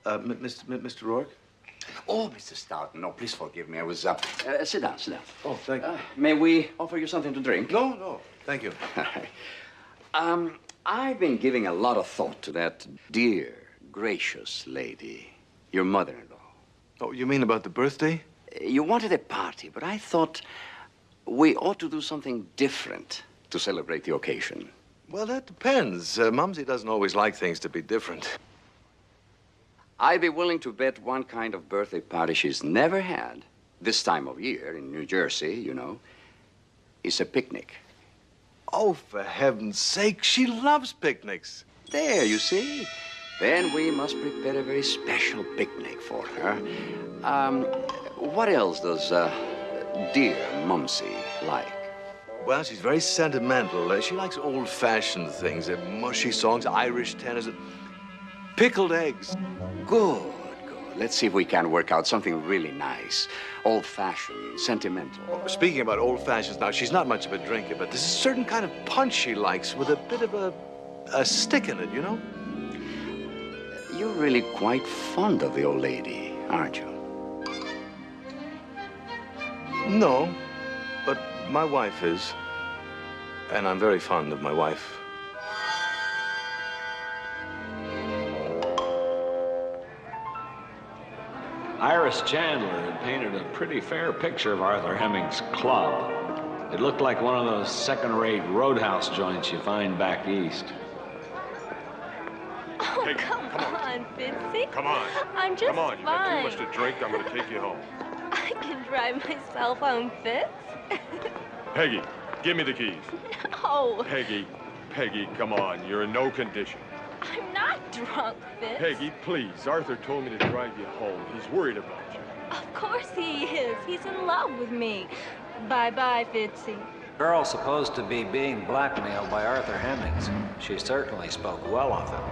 Mr. Rourke? Oh, Mr. Stoughton, no, please forgive me. I was, sit down, sit down. Oh, thank you. May we offer you something to drink? No, thank you. I've been giving a lot of thought to that dear, gracious lady, your mother-in-law. Oh, you mean about the birthday? You wanted a party, but I thought we ought to do something different to celebrate the occasion. Well, that depends. Mumsy doesn't always like things to be different. I'd be willing to bet one kind of birthday party she's never had, this time of year in New Jersey, you know, is a picnic. Oh, for heaven's sake, she loves picnics. There, you see? Then we must prepare a very special picnic for her. What else does dear Mumsy like? Well, she's very sentimental. She likes old-fashioned things, mushy songs, Irish tenors, pickled eggs. Good. Let's see if we can work out something really nice. Old-fashioned, sentimental. Oh, speaking about old-fashions now, she's not much of a drinker, but there's a certain kind of punch she likes with a bit of a stick in it, you know? You're really quite fond of the old lady, aren't you? No, but my wife is. And I'm very fond of my wife. Iris Chandler had painted a pretty fair picture of Arthur Hemming's club. It looked like one of those second-rate roadhouse joints you find back east. Oh, hey, come on, Fitzy. Come on. I'm just Come on, you got fine. too much to drink. I'm going to take you home. I can drive myself home, Fitz. Peggy, give me the keys. No, Peggy, come on. You're in no condition. I'm not drunk, Fitz. Peggy, please. Arthur told me to drive you home. He's worried about you. Of course he is. He's in love with me. Bye-bye, Fitzy. Girl supposed to be being blackmailed by Arthur Hemmings. She certainly spoke well of him.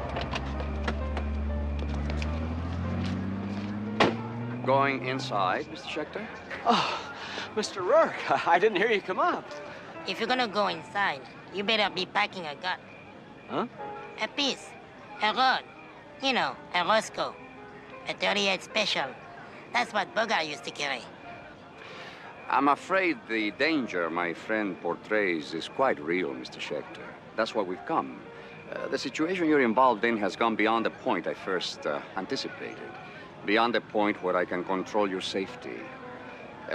Going inside, Mr. Schechter? Oh, Mr. Rourke, I didn't hear you come up. If you're gonna go inside, you better be packing a gun. Huh? A piece. A rod. You know, a Roscoe. A 38 special. That's what Bogart used to carry. I'm afraid the danger my friend portrays is quite real, Mr. Schechter. That's why we've come. The situation you're involved in has gone beyond the point I first anticipated. Beyond the point where I can control your safety.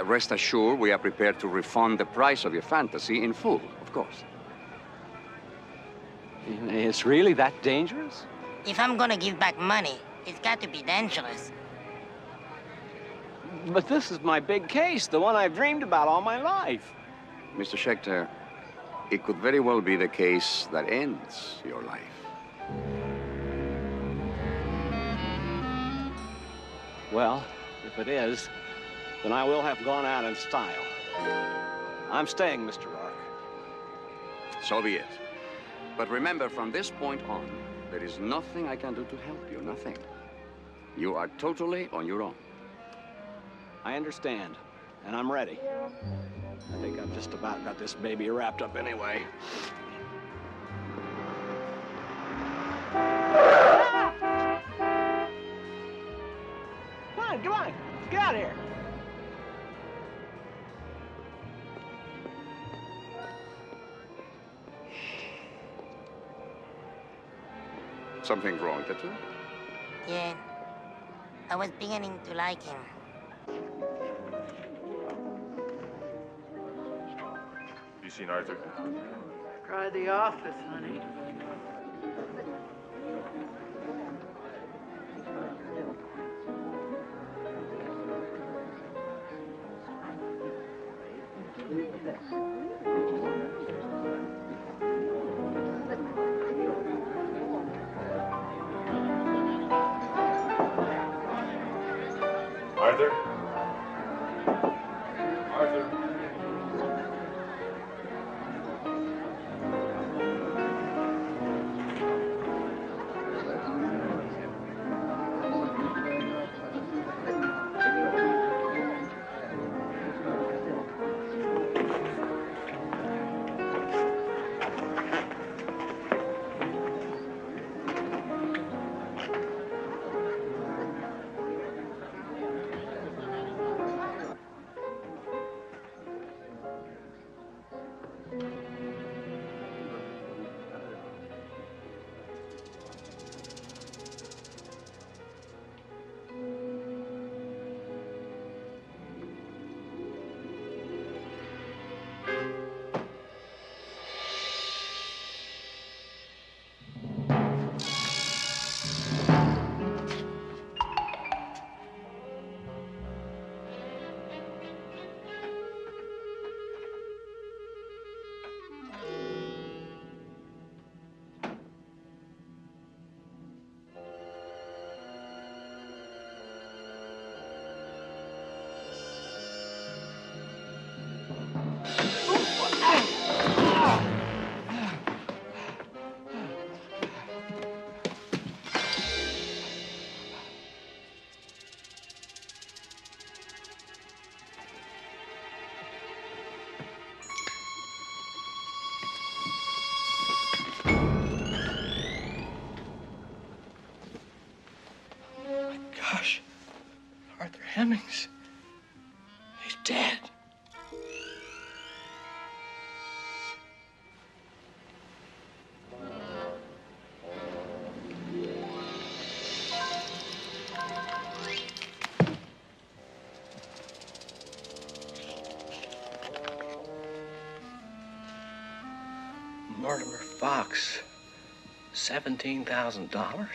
Rest assured, we are prepared to refund the price of your fantasy in full, of course. It's really that dangerous? If I'm gonna give back money, it's got to be dangerous. But this is my big case, the one I've dreamed about all my life. Mr. Schechter, it could very well be the case that ends your life. Well, if it is, then I will have gone out in style. I'm staying, Mr. Rourke. So be it. But remember, from this point on, there is nothing I can do to help you, nothing. You are totally on your own. I understand, and I'm ready. I think I've just about got this baby wrapped up anyway. Come on, let's get out of here. Something wrong, Tattoo? Yeah. I was beginning to like him. You seen Arthur? Try the office, honey. Arthur? Arthur? Hemmings. He's dead. Mortimer Fox. $17,000?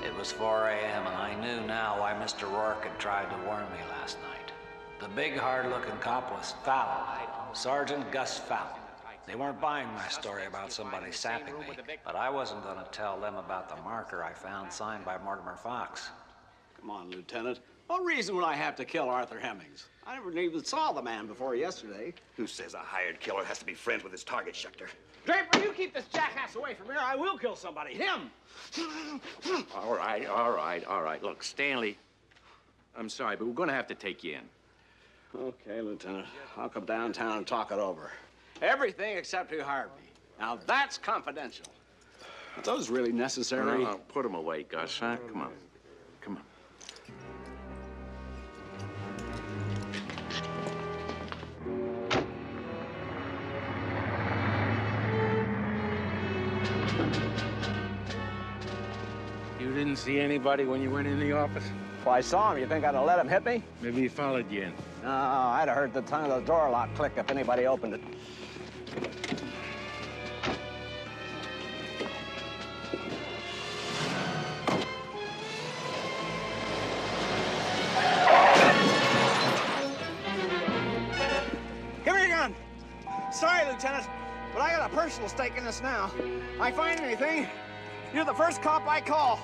It was 4 a.m. and I knew now why Mr. Rourke had tried to warn me last night. The big, hard-looking cop was Fallon, Sergeant Gus Fallon. They weren't buying my story about somebody sapping me, but I wasn't going to tell them about the marker I found signed by Mortimer Fox. Come on, Lieutenant. What reason would I have to kill Arthur Hemmings? I never even saw the man before yesterday. Who says a hired killer has to be friends with his target, Schechter? Draper, you keep this jackass away from here. I will kill somebody. Him! All right. Look, Stanley, I'm sorry, but we're going to have to take you in. Okay, Lieutenant. I'll come downtown and talk it over. Everything except who hired me. Now, that's confidential. Are those really necessary? No, put them away, Gus, huh? Come on. Come on. You didn't see anybody when you went in the office? If I saw him, you think I'd have let him hit me? Maybe he followed you in. No, I'd have heard the tongue of the door lock click if anybody opened it. Give me your gun. Sorry, Lieutenant, but I got a personal stake in this now. I find anything, you're the first cop I call.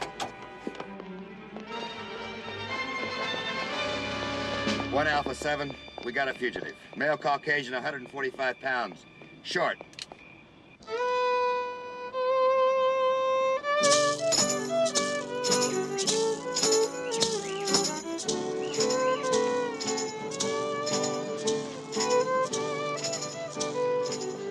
1 Alpha 7, we got a fugitive. Male Caucasian, 145 pounds. Short.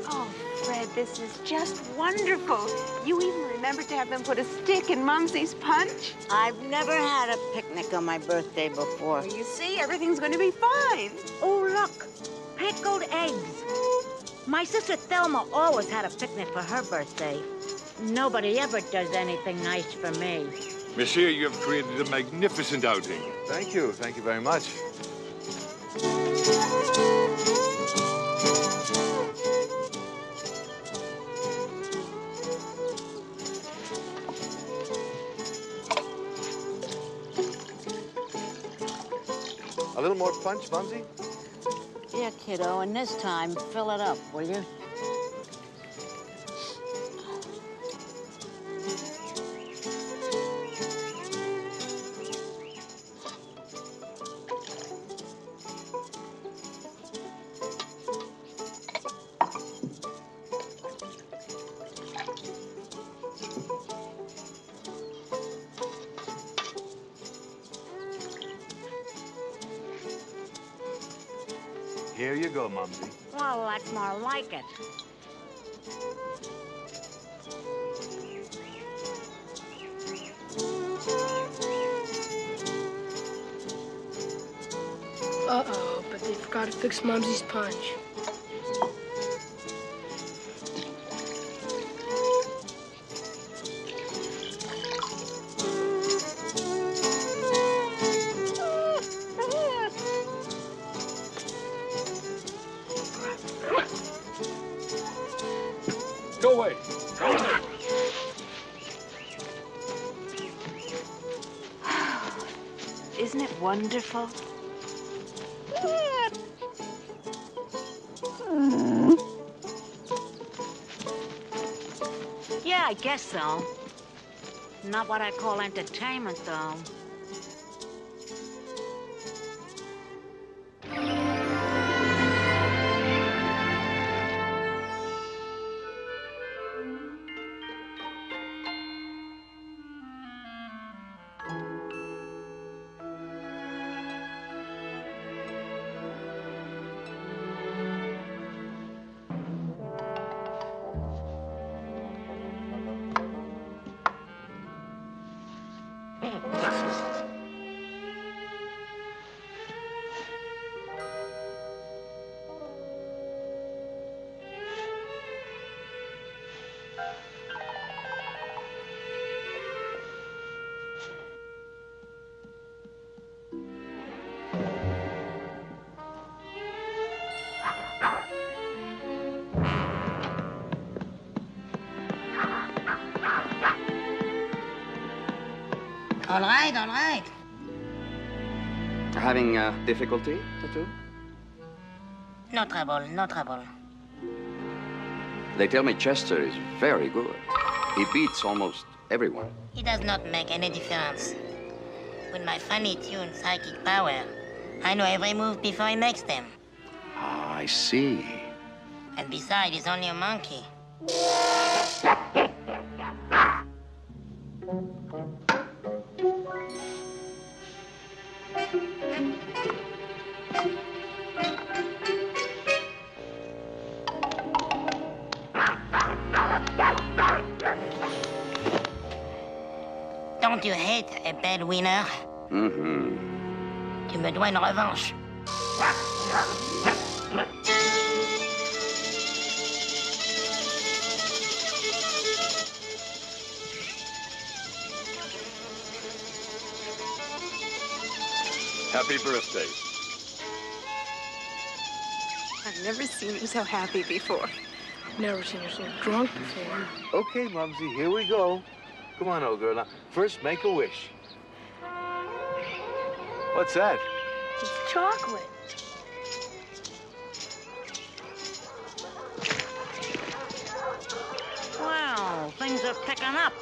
Oh, Fred, this is just wonderful. You even remembered to have them put a stick in Mumsy's punch? I've never had a picnic on my birthday before. Well, you see, everything's going to be fine. Oh, look, pickled eggs. My sister Thelma always had a picnic for her birthday. Nobody ever does anything nice for me. Monsieur, you have created a magnificent outing. Thank you very much. A little more punch, Mumsy? Yeah, kiddo, and this time, fill it up, will you? Here you go, Mumsy. Well, that's more like it. Uh-oh, but they forgot to fix Mumsy's punch. Go away. Isn't it wonderful? Yeah, I guess so. Not what I call entertainment, though. All right, all right. Having difficulty, Tattoo? No trouble, no trouble. They tell me Chester is very good. He beats almost everyone. It does not make any difference. With my funny tune psychic power, I know every move before he makes them. Ah, I see. And besides, he's only a monkey. Don't you hate a bad winner? Mm-hmm. Tu me dois une revanche. Happy birthday. I've never seen you so happy before. Never seen her so drunk before. Okay, Mumsy, here we go. Come on, old girl. Now, first, make a wish. What's that? It's chocolate. Wow, things are picking up.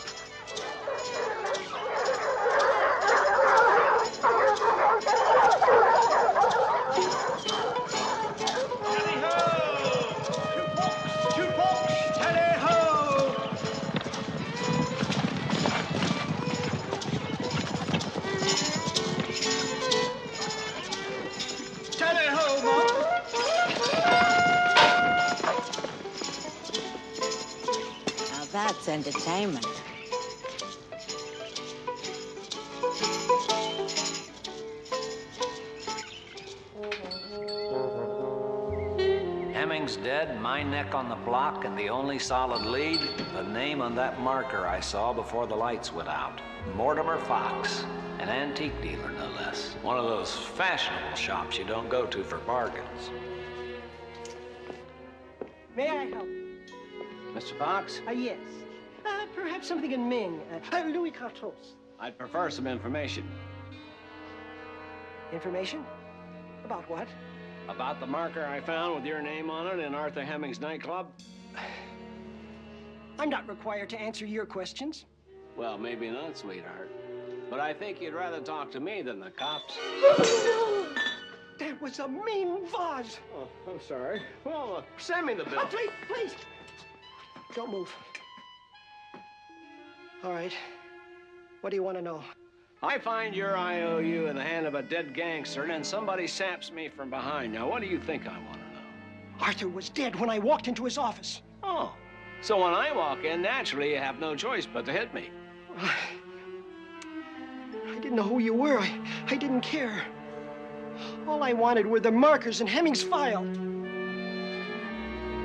Now that's entertainment. Hemming's dead, my neck on the block, and the only solid lead, the name on that marker I saw before the lights went out. Mortimer Fox, an antique dealer, no less. One of those fashionable shops you don't go to for bargains. May I help you? Mr. Fox? Yes. Perhaps something in Ming. Louis XIV. I'd prefer some information. Information? About what? About the marker I found with your name on it in Arthur Hemming's nightclub? I'm not required to answer your questions. Well, maybe not, sweetheart. But I think you'd rather talk to me than the cops. That was a mean vase. Oh, I'm sorry. Well, send me the bill. Please, please. Don't move. All right. What do you want to know? I find your IOU in the hand of a dead gangster, and then somebody saps me from behind. Now, what do you think I want to know? Arthur was dead when I walked into his office. Oh, so when I walk in, naturally, you have no choice but to hit me. I didn't know who you were. I didn't care. All I wanted were the markers in Hemming's file.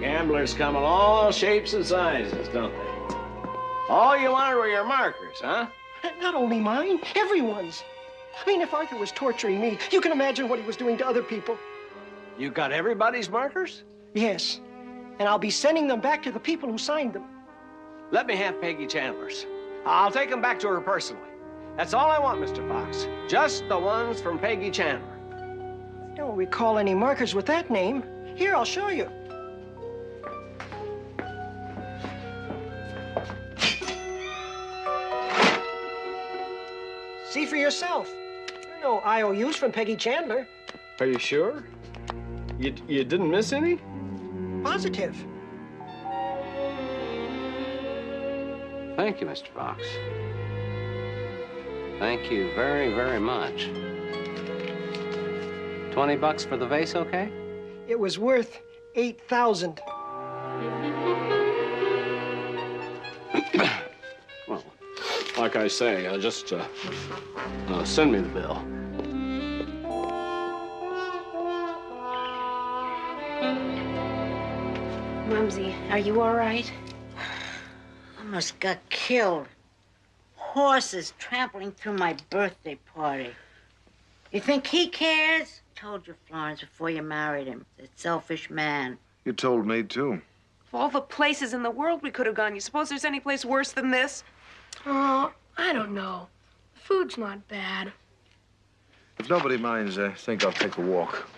Gamblers come in all shapes and sizes, don't they? All you wanted were your markers, huh? Not only mine, everyone's. I mean, if Arthur was torturing me, you can imagine what he was doing to other people. You got everybody's markers? Yes. And I'll be sending them back to the people who signed them. Let me have Peggy Chandler's. I'll take them back to her personally. That's all I want, Mr. Fox. Just the ones from Peggy Chandler. I don't recall any markers with that name. Here, I'll show you. See for yourself. There are no IOUs from Peggy Chandler. Are you sure? You didn't miss any? Positive. Thank you, Mr. Fox. Thank you very, very much. $20 for the vase, okay? It was worth $8,000. Well, like I say, just send me the bill. Mumsy, are you all right? Almost got killed. Horses trampling through my birthday party. You think he cares? I told you, Florence, before you married him. That selfish man. You told me, too. Of all the places in the world we could have gone, you suppose there's any place worse than this? Oh, I don't know. The food's not bad. If nobody minds, I think I'll take a walk.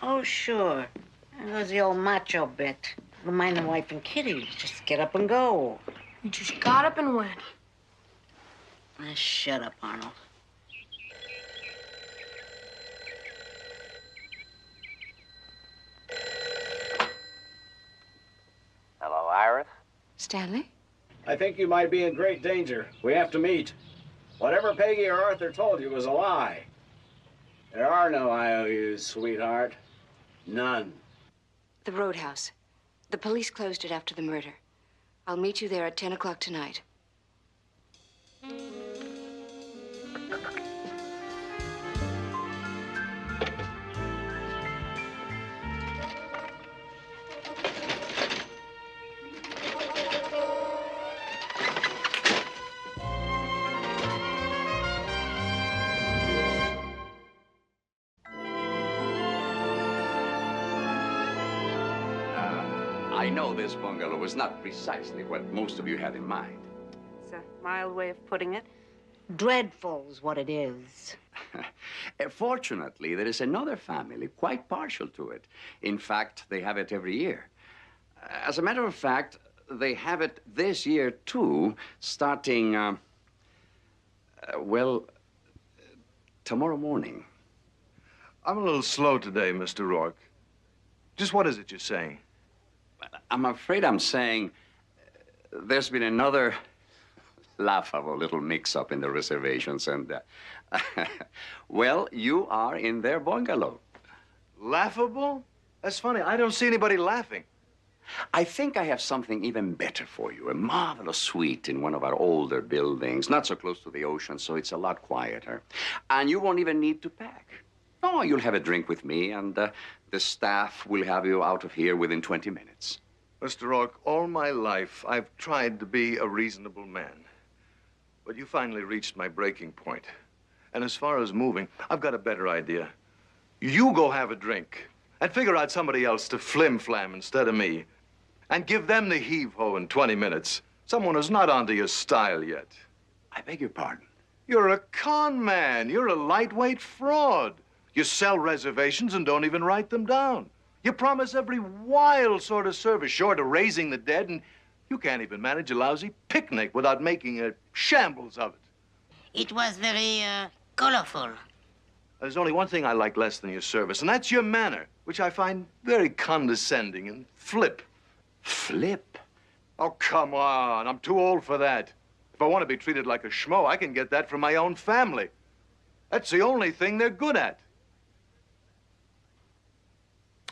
Oh, sure. There goes the old macho bit. Don't mind the wife and kitty. Just get up and go. You just got up and went. Shut up, Arnold. Hello, Iris? Stanley? I think you might be in great danger. We have to meet. Whatever Peggy or Arthur told you was a lie. There are no IOUs, sweetheart. None. The Roadhouse. The police closed it after the murder. I'll meet you there at 10 o'clock tonight. I know this bungalow was not precisely what most of you had in mind. It's a mild way of putting it. Dreadful is what it is. Fortunately, there is another family quite partial to it. In fact, they have it every year. As a matter of fact, they have it this year, too, starting, well, tomorrow morning. I'm a little slow today, Mr. Rourke. Just what is it you're saying? I'm afraid I'm saying there's been another laughable little mix-up in the reservations, and, well, you are in their bungalow. Laughable? That's funny. I don't see anybody laughing. I think I have something even better for you, a marvelous suite in one of our older buildings, not so close to the ocean, so it's a lot quieter. And you won't even need to pack. Oh, you'll have a drink with me, and the staff will have you out of here within 20 minutes. Mr. Rourke, all my life, I've tried to be a reasonable man. But you finally reached my breaking point. And as far as moving, I've got a better idea. You go have a drink and figure out somebody else to flim-flam instead of me. And give them the heave-ho in 20 minutes. Someone who's not onto your style yet. I beg your pardon? You're a con man. You're a lightweight fraud. You sell reservations and don't even write them down. You promise every wild sort of service short of raising the dead, and you can't even manage a lousy picnic without making a shambles of it. It was very, colorful. There's only one thing I like less than your service, and that's your manner, which I find very condescending and flip. Flip? Oh, come on. I'm too old for that. If I want to be treated like a schmo, I can get that from my own family. That's the only thing they're good at.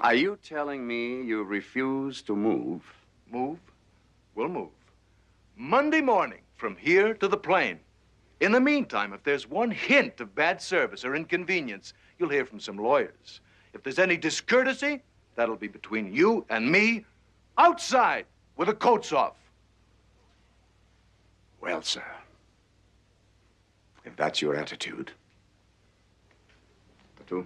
Are you telling me you refuse to move? Move? We'll move. Monday morning, from here to the plane. In the meantime, if there's one hint of bad service or inconvenience, you'll hear from some lawyers. If there's any discourtesy, that'll be between you and me, outside, with the coats off. Well, sir, if that's your attitude. Tattoo?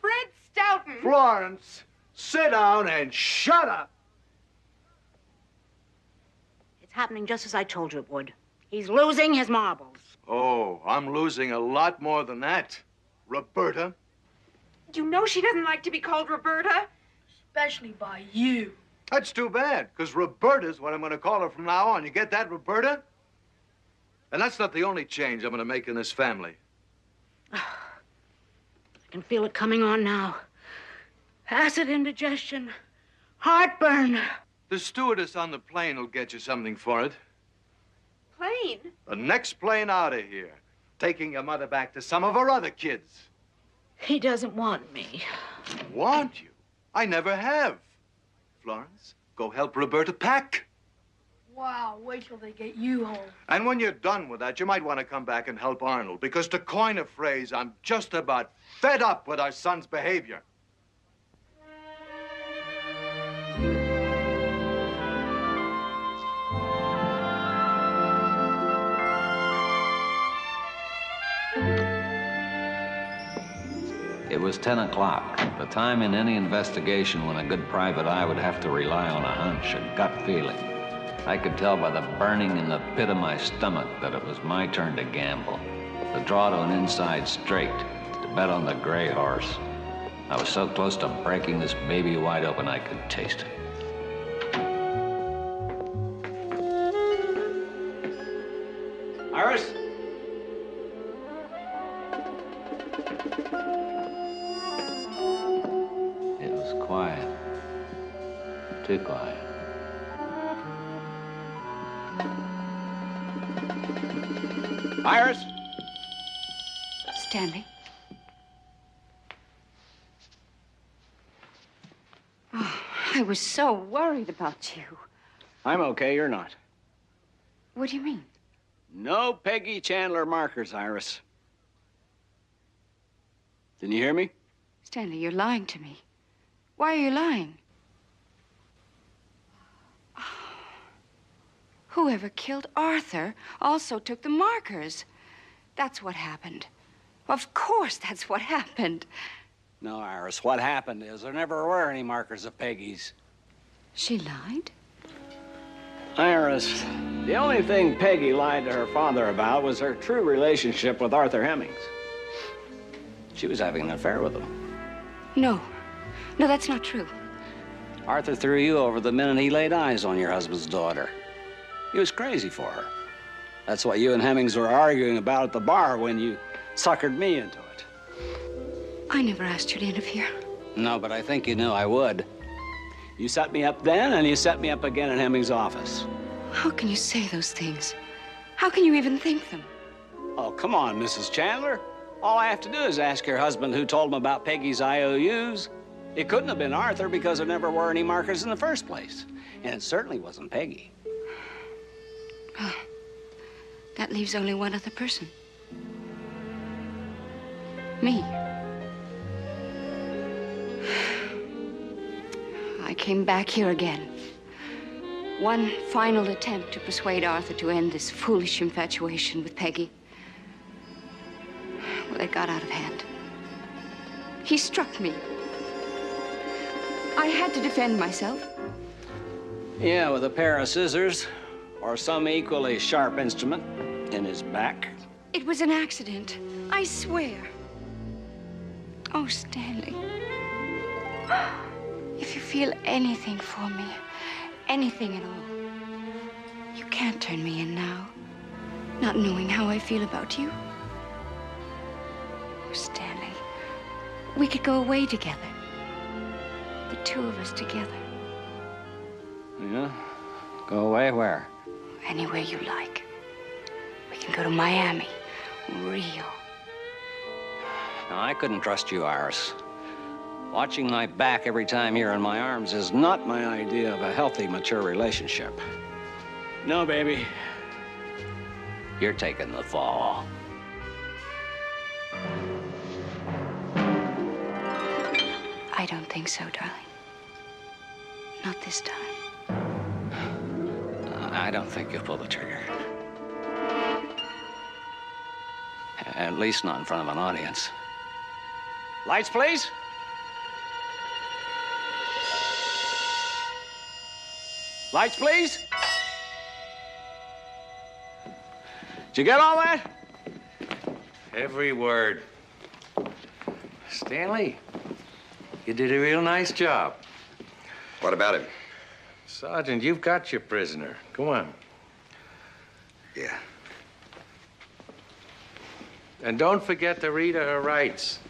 Fred Stoughton! Florence, sit down and shut up. It's happening just as I told you it would. He's losing his marbles. Oh, I'm losing a lot more than that. Roberta. You know she doesn't like to be called Roberta. Especially by you. That's too bad, because Roberta's what I'm going to call her from now on. You get that, Roberta? And that's not the only change I'm going to make in this family. I can feel it coming on now. Acid indigestion, heartburn. The stewardess on the plane will get you something for it. Plane? The next plane out of here. Taking your mother back to some of her other kids. He doesn't want me. Want you? I never have. Florence, go help Roberta pack. Wow, wait till they get you home. And when you're done with that, you might want to come back and help Arnold, because to coin a phrase, I'm just about fed up with our son's behavior. It was 10 o'clock, the time in any investigation when a good private eye would have to rely on a hunch, a gut feeling. I could tell by the burning in the pit of my stomach that it was my turn to gamble, to draw to an inside straight, to bet on the gray horse. I was so close to breaking this baby wide open I could taste it. Iris? It was quiet. Too quiet. Iris? Stanley? Oh, I was so worried about you. I'm okay, you're not. What do you mean? No Peggy Chandler markers, Iris. Didn't you hear me? Stanley, you're lying to me. Why are you lying? Whoever killed Arthur also took the markers. That's what happened. Of course, that's what happened. No, Iris, what happened is there never were any markers of Peggy's. She lied? Iris, the only thing Peggy lied to her father about was her true relationship with Arthur Hemmings. She was having an affair with him. No. No, that's not true. Arthur threw you over the minute he laid eyes on your husband's daughter. He was crazy for her. That's what you and Hemmings were arguing about at the bar when you suckered me into it. I never asked you to interfere. No, but I think you knew I would. You set me up then, and you set me up again in Hemmings' office. How can you say those things? How can you even think them? Oh, come on, Mrs. Chandler. All I have to do is ask your husband who told him about Peggy's IOUs. It couldn't have been Arthur because there never were any markers in the first place. And it certainly wasn't Peggy. Oh, that leaves only one other person. Me. I came back here again. One final attempt to persuade Arthur to end this foolish infatuation with Peggy. Well, it got out of hand. He struck me. I had to defend myself. Yeah, with a pair of scissors or some equally sharp instrument in his back. It was an accident, I swear. Oh, Stanley. If you feel anything for me, anything at all, you can't turn me in now, not knowing how I feel about you. Oh, Stanley, we could go away together. The two of us together. Yeah? Go away where? Anywhere you like. We can go to Miami, Rio. No, I couldn't trust you, Iris. Watching my back every time you're in my arms is not my idea of a healthy, mature relationship. No, baby. You're taking the fall. I don't think so, darling. Not this time. I don't think you'll pull the trigger. At least not in front of an audience. Lights, please. Lights, please. Did you get all that? Every word. Stanley, you did a real nice job. What about him? Sergeant, you've got your prisoner. Go on. Yeah. And don't forget to read her rights.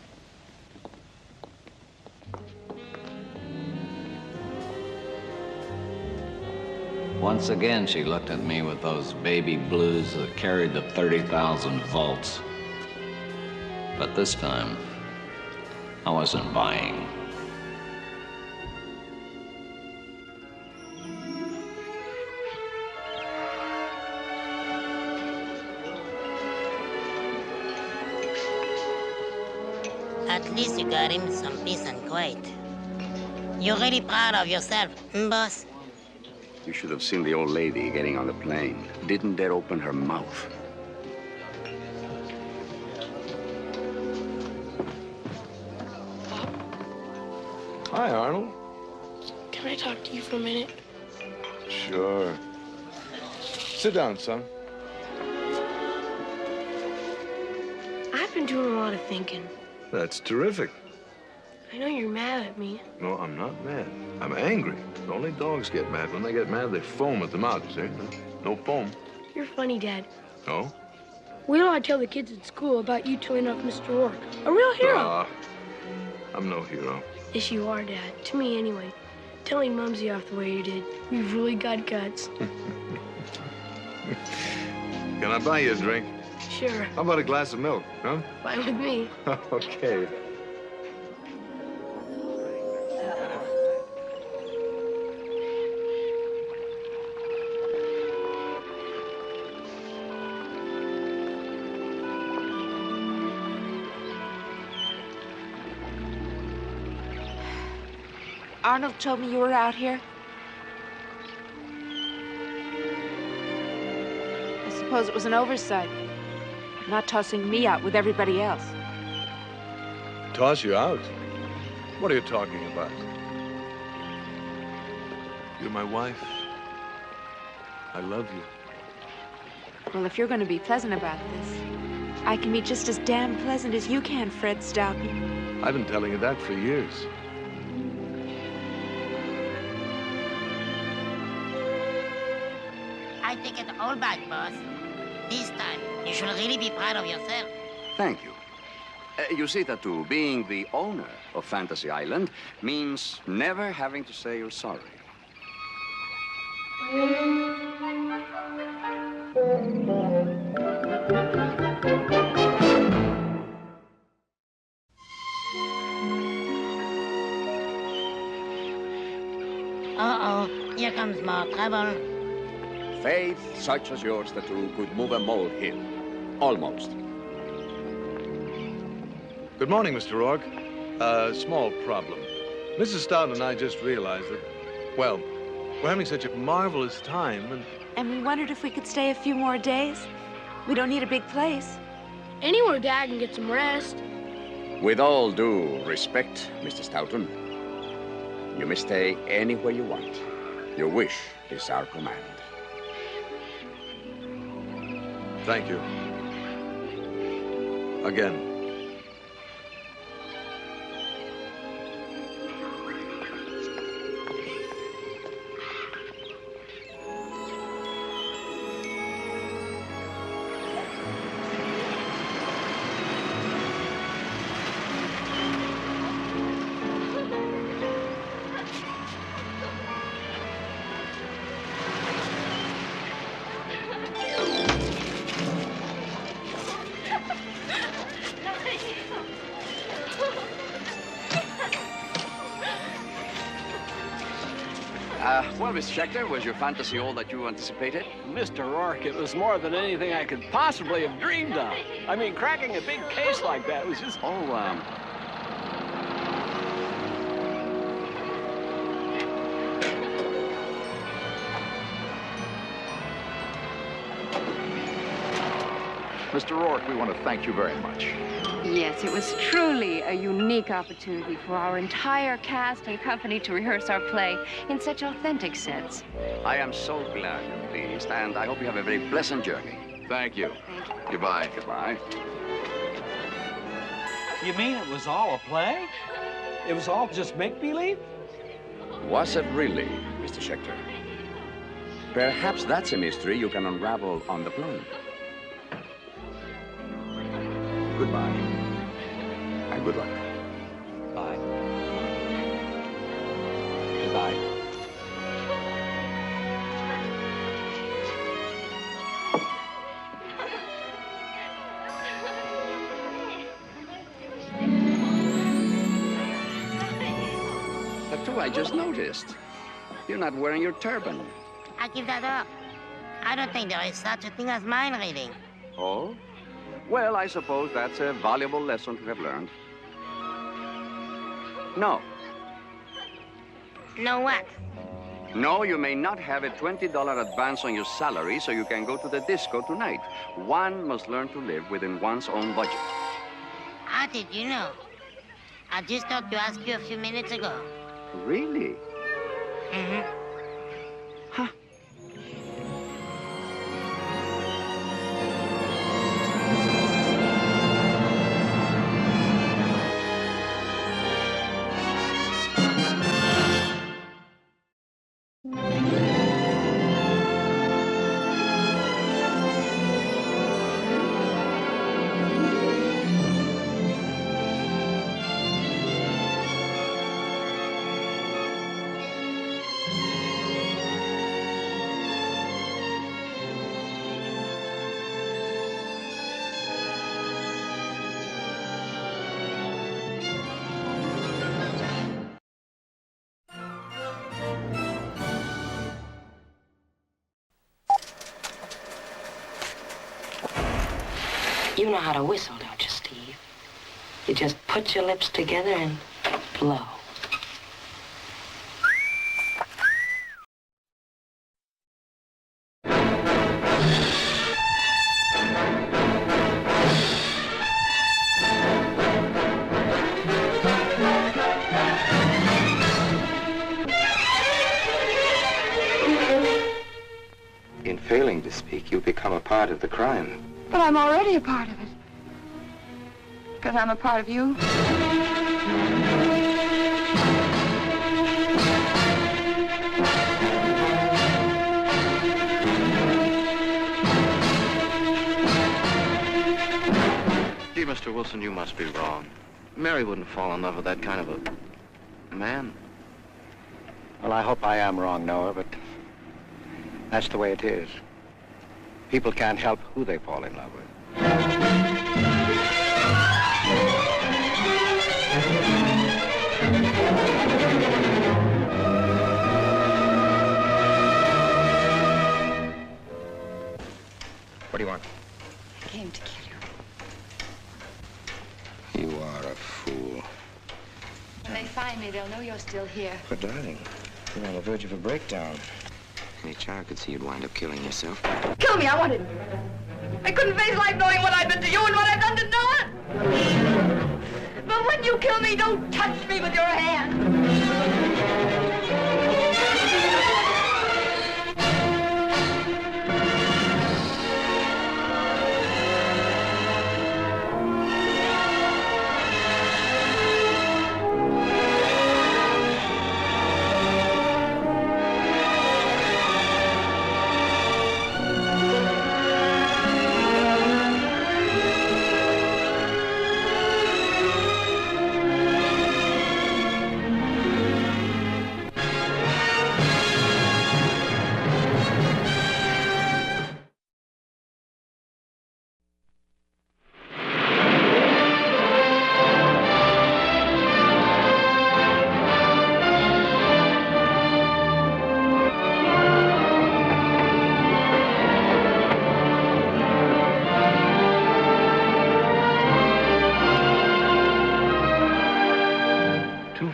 Once again, she looked at me with those baby blues that carried the 30,000 volts. But this time, I wasn't buying. At least you got him some peace and quiet. You're really proud of yourself, boss? You should have seen the old lady getting on the plane. Didn't dare open her mouth. Hi, Arnold. Can I talk to you for a minute? Sure. Sit down, son. I've been doing a lot of thinking. That's terrific. I know you're mad at me. No, I'm not mad. I'm angry. Only dogs get mad. When they get mad, they foam at the mouth, see? No foam. You're funny, Dad. No? Wait till I tell the kids at school about you tilling up Mr. Rourke. A real hero. I'm no hero. Yes, you are, Dad. To me, anyway. Telling Mumsy off the way you did. You've really got guts. Can I buy you a drink? Sure. How about a glass of milk, huh? Fine with me. Okay. Arnold told me you were out here. I suppose it was an oversight. Not tossing me out with everybody else. Toss you out? What are you talking about? You're my wife. I love you. Well, if you're going to be pleasant about this, I can be just as damn pleasant as you can, Fred Stoughton. I've been telling you that for years. I take it all back, boss. This time, you should really be proud of yourself. Thank you. You see, Tattoo, being the owner of Fantasy Island means never having to say you're sorry. Uh-oh, here comes more trouble. Faith such as yours, Tattoo, could move a molehill. Almost. Good morning, Mr. Rourke. Small problem. Mrs. Stout and I just realized that, well, we're having such a marvelous time, And we wondered if we could stay a few more days. We don't need a big place. Anywhere Dad can get some rest. With all due respect, Mr. Stoughton, you may stay anywhere you want. Your wish is our command. thank you. Again. Well, Miss Schechter, was your fantasy all that you anticipated? Mr. Rourke, it was more than anything I could possibly have dreamed of. I mean, cracking a big case like that was just... Oh, Mr. Rourke, we want to thank you very much. Yes, it was truly a unique opportunity for our entire cast and company to rehearse our play in such authentic sets. I am so glad you're pleased, and I hope you have a very pleasant journey. Thank you. Thank you. Goodbye. Goodbye. You mean it was all a play? It was all just make-believe? Was it really, Mr. Schechter? Perhaps that's a mystery you can unravel on the plane. Goodbye. And good luck. Bye. Goodbye. Tattoo, I just noticed. You're not wearing your turban. I give that up. I don't think there is such a thing as mind reading. Oh? Well, I suppose that's a valuable lesson to have learned. No. No what? No, you may not have a $20 advance on your salary so you can go to the disco tonight. One must learn to live within one's own budget. How did you know? I just thought to ask you a few minutes ago. Really? Mm-hmm. Huh. You know how to whistle, don't you, Steve? You just put your lips together and blow. In failing to speak, you become a part of the crime. But I'm already a part of it. Because I'm a part of you. Gee, Mr. Wilson, you must be wrong. Mary wouldn't fall in love with that kind of a man. Well, I hope I am wrong, Noah, but that's the way it is. People can't help who they fall in love with. What do you want? I came to kill you. You are a fool. When they find me, they'll know you're still here. But, darling, you're on the verge of a breakdown. Any child could see you'd wind up killing yourself. Kill me, I wanted. I couldn't face life knowing what I've been to you and what I've done to Noah. But when you kill me, don't touch me with your hand.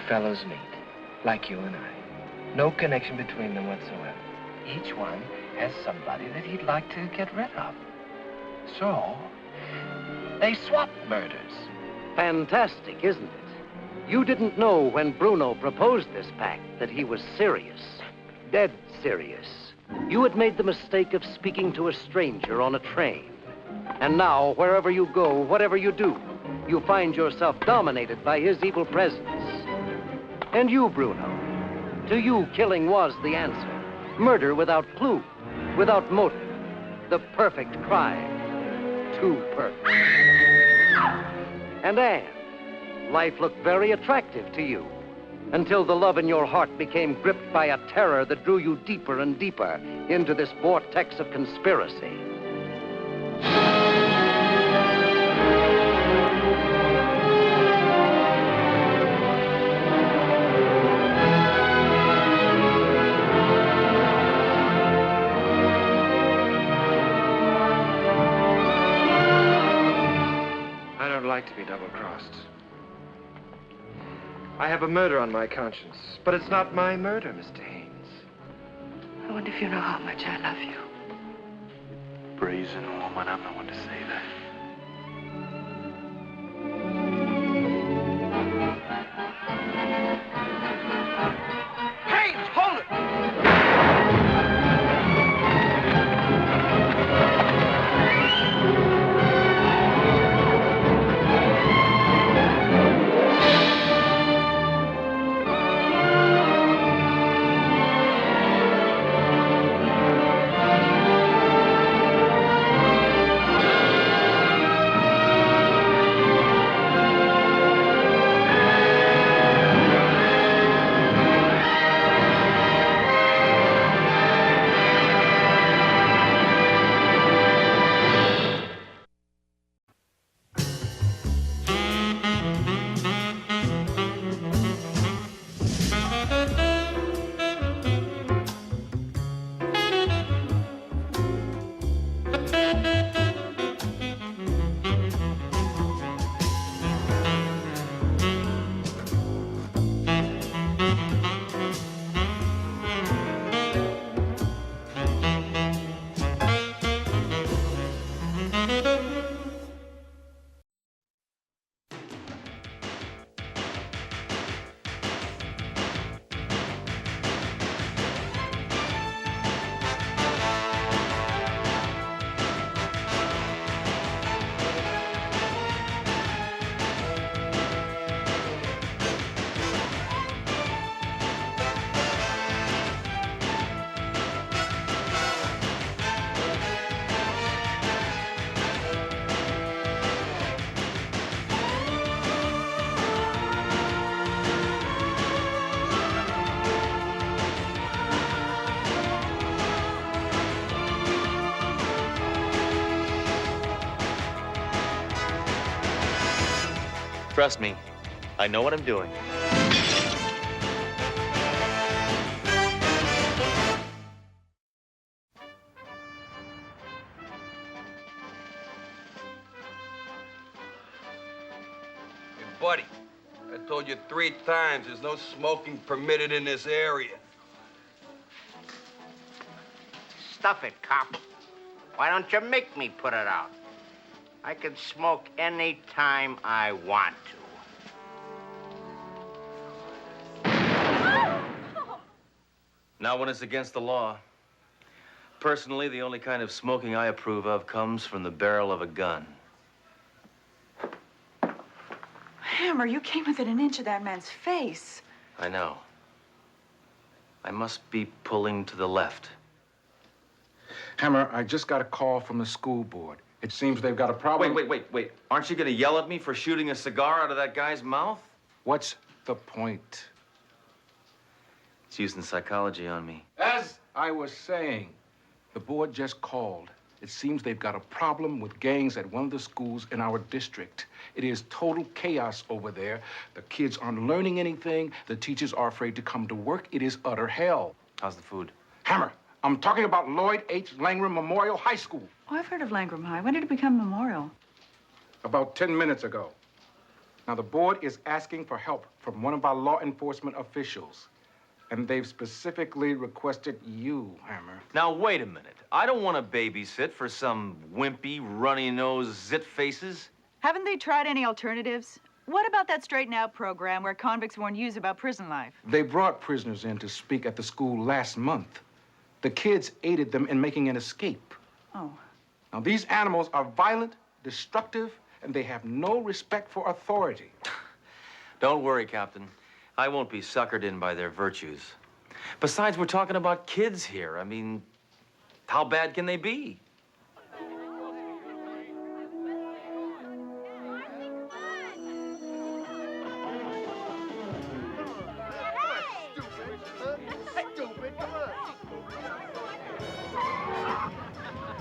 Fellows meet, like you and I. No connection between them whatsoever. Each one has somebody that he'd like to get rid of. So, they swap murders. Fantastic, isn't it? You didn't know when Bruno proposed this pact that he was serious. Dead serious. You had made the mistake of speaking to a stranger on a train. And now, wherever you go, whatever you do, you find yourself dominated by his evil presence. And you, Bruno, to you, killing was the answer. Murder without clue, without motive. The perfect crime. Too perfect. And Anne, life looked very attractive to you, until the love in your heart became gripped by a terror that drew you deeper and deeper into this vortex of conspiracy. Like to be double-crossed. I have a murder on my conscience, but it's not my murder, Mr. Haynes. I wonder if you know how much I love you. Brazen woman, I'm the one to say that. Trust me, I know what I'm doing. Hey, buddy, I told you 3 times there's no smoking permitted in this area. Stuff it, cop. Why don't you make me put it out? I can smoke any time I want to. Not when it's against the law. Personally, the only kind of smoking I approve of comes from the barrel of a gun. Hammer, you came within an inch of that man's face. I know. I must be pulling to the left. Hammer, I just got a call from the school board. It seems they've got a problem. Wait. Aren't you gonna yell at me for shooting a cigar out of that guy's mouth? What's the point? It's using psychology on me. As I was saying, the board just called. It seems they've got a problem with gangs at one of the schools in our district. It is total chaos over there. The kids aren't learning anything. The teachers are afraid to come to work. It is utter hell. How's the food? Hammer, I'm talking about Lloyd H. Langram Memorial High School. Oh, I've heard of Langram High. When did it become Memorial? About 10 minutes ago. Now, the board is asking for help from one of our law enforcement officials. And they've specifically requested you, Hammer. Now, wait a minute. I don't want to babysit for some wimpy, runny-nosed zit faces. Haven't they tried any alternatives? What about that Straighten Out program where convicts warn youths about prison life? They brought prisoners in to speak at the school last month. The kids aided them in making an escape. Oh. Now, these animals are violent, destructive, and they have no respect for authority. Don't worry, Captain. I won't be suckered in by their virtues. Besides, we're talking about kids here. I mean, how bad can they be?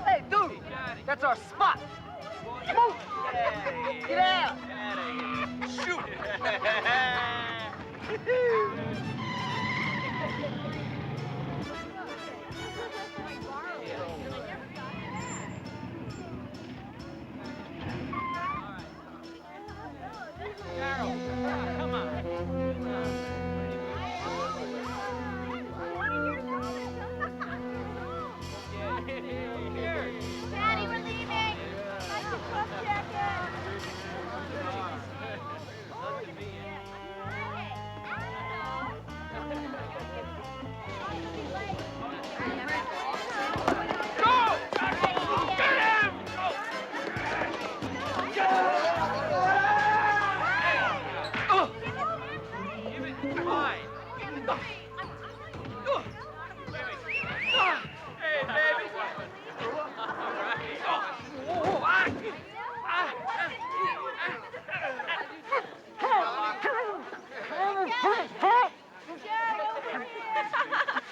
Hey, dude, that's our spot. Move! Get out! Shoot! Daddy, we're leaving. Like the truck jacket.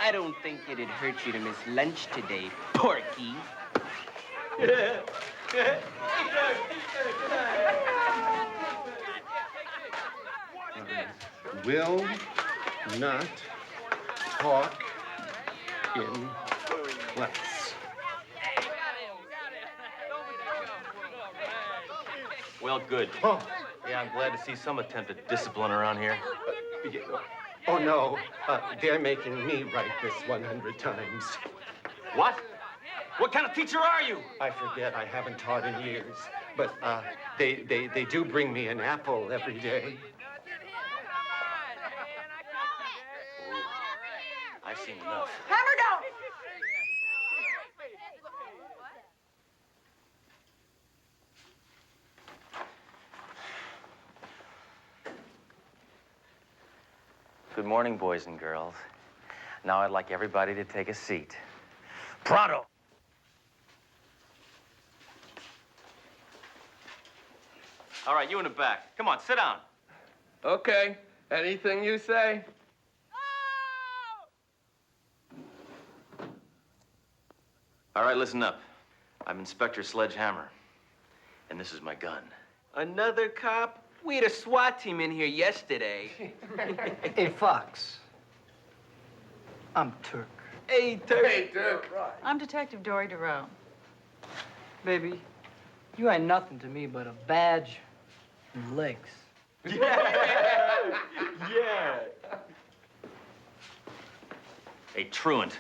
I don't think it'd hurt you to miss lunch today, Porky. Will not talk in class. Well, good. Yeah, I'm glad to see some attempt at discipline around here. Oh, no. They're making me write this 100 times. What? What kind of teacher are you? I forget. I haven't taught in years. But they do bring me an apple every day. I've seen enough. Hammer down! Good morning, boys and girls. Now I'd like everybody to take a seat. Pronto! All right, you in the back. Come on, sit down. Okay. Anything you say? All right, listen up. I'm Inspector Sledge, and this is my gun. Another cop? We had a SWAT team in here yesterday. Hey, Fox. I'm Turk. Hey, Turk. Hey, Turk. Right. I'm Detective Dory DeRoe. Baby, you ain't nothing to me but a badge and legs. Yeah. Hey, Truant.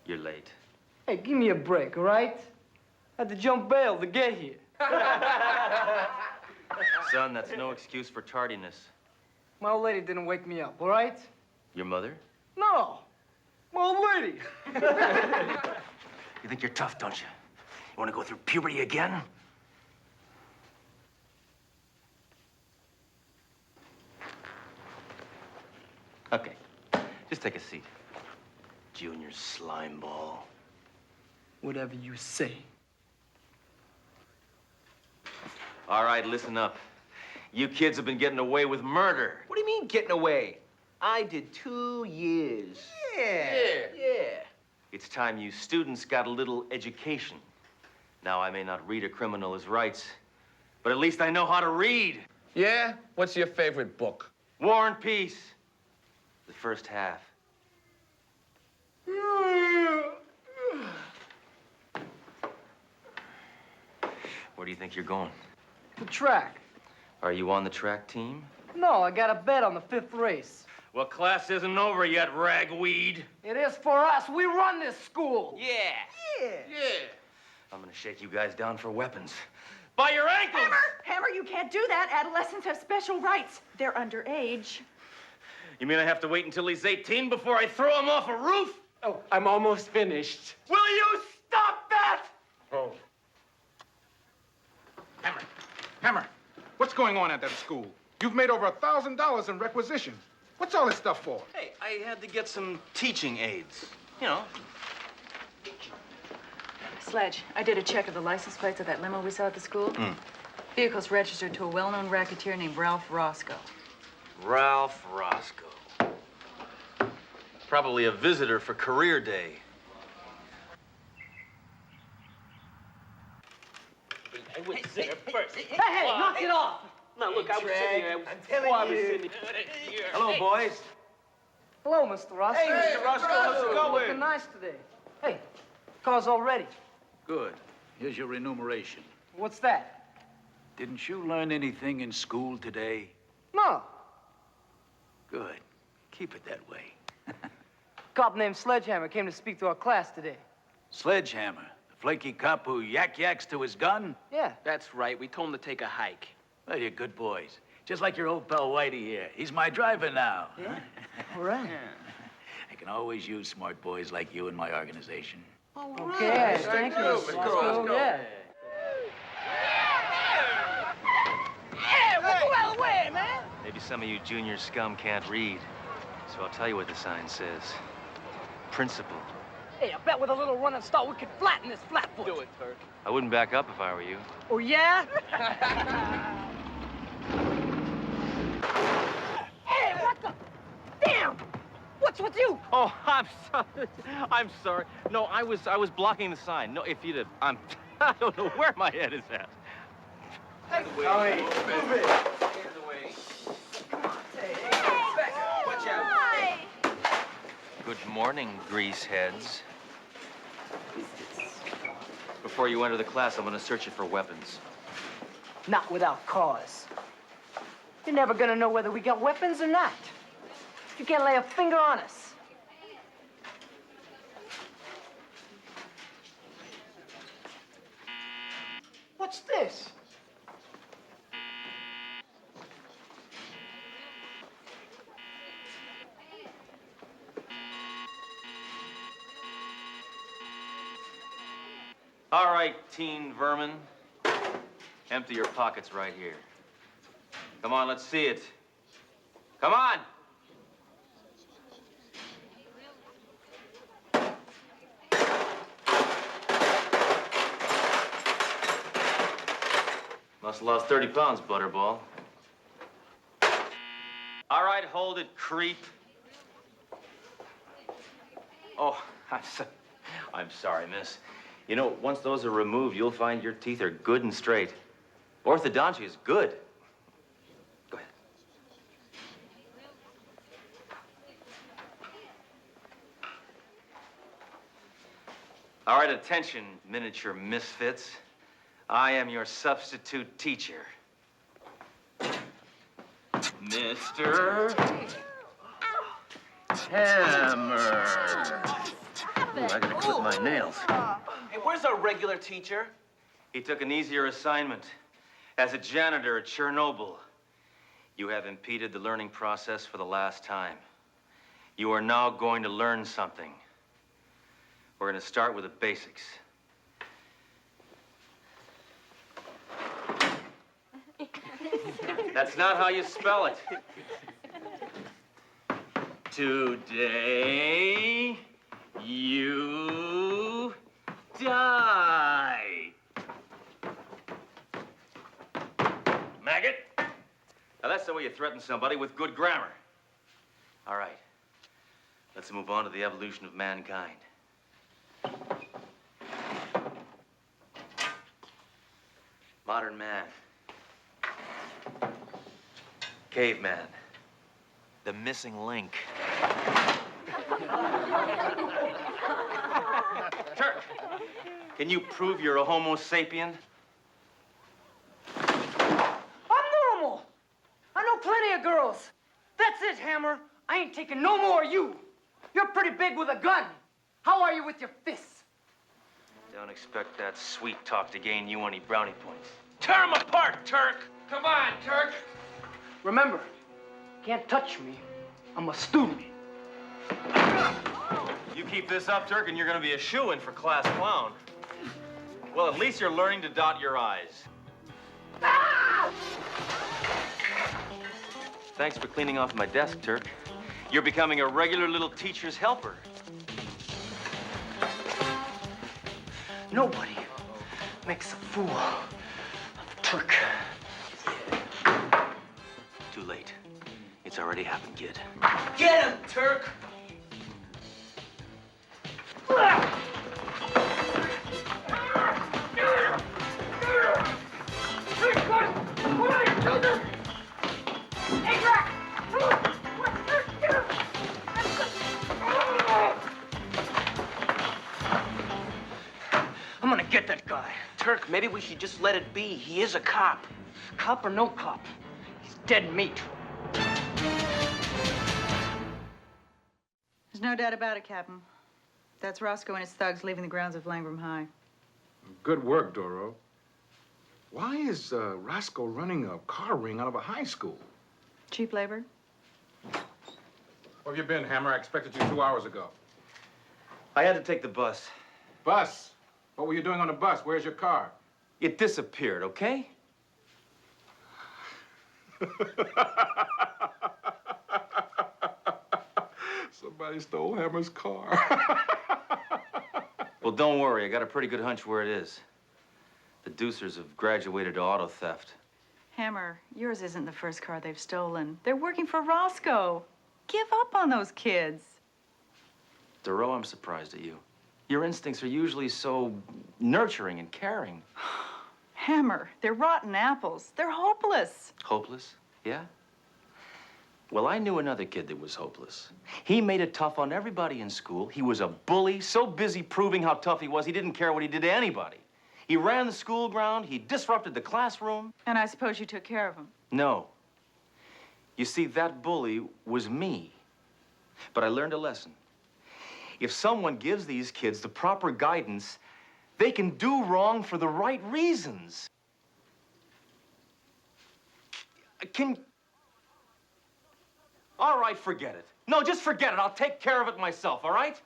You're late. Hey, give me a break, all right? Had to jump bail to get here. Son, that's no excuse for tardiness. My old lady didn't wake me up, all right? Your mother? No, my old lady. You think you're tough, don't you? You want to go through puberty again? Okay, just take a seat. Junior slimeball. Whatever you say. All right, listen up. You kids have been getting away with murder. What do you mean getting away? I did 2 years. Yeah. It's time you students got a little education. Now, I may not read a criminal's rights, but at least I know how to read. Yeah? What's your favorite book? War and Peace. The first half. Where do you think you're going? The track. Are you on the track team? No, I got a bet on the 5th race. Well, class isn't over yet, ragweed. It is for us. We run this school. Yeah. I'm gonna shake you guys down for weapons. By your ankles! Hammer, you can't do that. Adolescents have special rights. They're underage. You mean I have to wait until he's 18 before I throw him off a roof? Oh, I'm almost finished. Will you stop that? Oh. Hammer, what's going on at that school? You've made over $1,000 in requisitions. What's all this stuff for? Hey, I had to get some teaching aids. You know. Sledge, I did a check of the license plates of that limo we saw at the school. Vehicle's registered to a well-known racketeer named Ralph Roscoe. Ralph Roscoe. Probably a visitor for career day. I was there first. Hey, knock it off! Now, look, I was sitting here. I'm telling you. Hello, boys. Hello, Mr. Roscoe. Hey, Mr. Roscoe, how's it going? Looking nice today. Hey, car's all ready. Good. Here's your remuneration. What's that? Didn't you learn anything in school today? No. Good. Keep it that way. Cop named Sledgehammer came to speak to our class today. Sledgehammer, the flaky cop who yaks to his gun? Yeah. That's right. We told him to take a hike. Well, you're good boys. Just like your old pal Whitey here. He's my driver now. Yeah. All right. I can always use smart boys like you in my organization. Okay, thank you, Mr. Roscoe. Yeah. Hey, well, go out of the way, man. Maybe some of you junior scum can't read, so I'll tell you what the sign says. Principal. Hey, I bet with a little run and start we could flatten this flatfoot. Do it, Turk. I wouldn't back up if I were you. Oh, yeah? Hey, what the? Damn! What's with you? Oh, I'm sorry. I'm sorry. No, I was blocking the sign. No, if you'd have, I don't know where my head is at. Hey, move it. Get in the way. Come on. Hey, back up. Watch out. Hi. Good morning, grease heads. Before you enter the class, I'm gonna search you for weapons. Not without cause. You're never gonna know whether we got weapons or not. You can't lay a finger on us. What's this? All right, teen vermin. Empty your pockets right here. Come on, let's see it. Come on! Must have lost 30 pounds, Butterball. All right, hold it, creep. Oh, I'm sorry, miss. You know, once those are removed, you'll find your teeth are good and straight. Orthodontia is good. All right, attention, miniature misfits. I am your substitute teacher. Mr. Hammer. Ooh, I gotta clip my nails. Hey, where's our regular teacher? He took an easier assignment. As a janitor at Chernobyl, you have impeded the learning process for the last time. You are now going to learn something. We're going to start with the basics. That's not how you spell it. Today, you die. Maggot. Now, that's the way you threaten somebody with good grammar. All right. Let's move on to the evolution of mankind. Modern man. Caveman. The missing link. Turk, can you prove you're a Homo sapien? I'm normal. I know plenty of girls. That's it, Hammer. I ain't taking no more of you. You're pretty big with a gun. How are you with your fists? Don't expect that sweet talk to gain you any brownie points. Tear him apart, Turk! Come on, Turk! Remember, can't touch me. I'm a student. You keep this up, Turk, and you're gonna be a shoo-in for class clown. Well, at least you're learning to dot your I's. Thanks for cleaning off my desk, Turk. You're becoming a regular little teacher's helper. Nobody makes a fool of Turk. Too late. It's already happened, kid. Get him, Turk! I'm gonna get that guy. Turk, maybe we should just let it be. He is a cop. Cop or no cop, he's dead meat. There's no doubt about it, Captain. That's Roscoe and his thugs leaving the grounds of Langram High. Good work, Doro. Why is Roscoe running a car ring out of a high school? Cheap labor? Where have you been, Hammer? I expected you 2 hours ago. I had to take the bus. Bus? What were you doing on the bus? Where's your car? It disappeared, okay? Somebody stole Hammer's car. Well, don't worry. I got a pretty good hunch where it is. The Deucers have graduated to auto theft. Hammer, yours isn't the first car they've stolen. They're working for Roscoe. Give up on those kids. Doro, I'm surprised at you. Your instincts are usually so nurturing and caring. Hammer, they're rotten apples. They're hopeless. Hopeless? Yeah? Well, I knew another kid that was hopeless. He made it tough on everybody in school. He was a bully, so busy proving how tough he was, he didn't care what he did to anybody. He ran the school ground, he disrupted the classroom. And I suppose you took care of him. No. You see, that bully was me. But I learned a lesson. If someone gives these kids the proper guidance, they can do wrong for the right reasons. All right, forget it. No, just forget it. I'll take care of it myself, all right?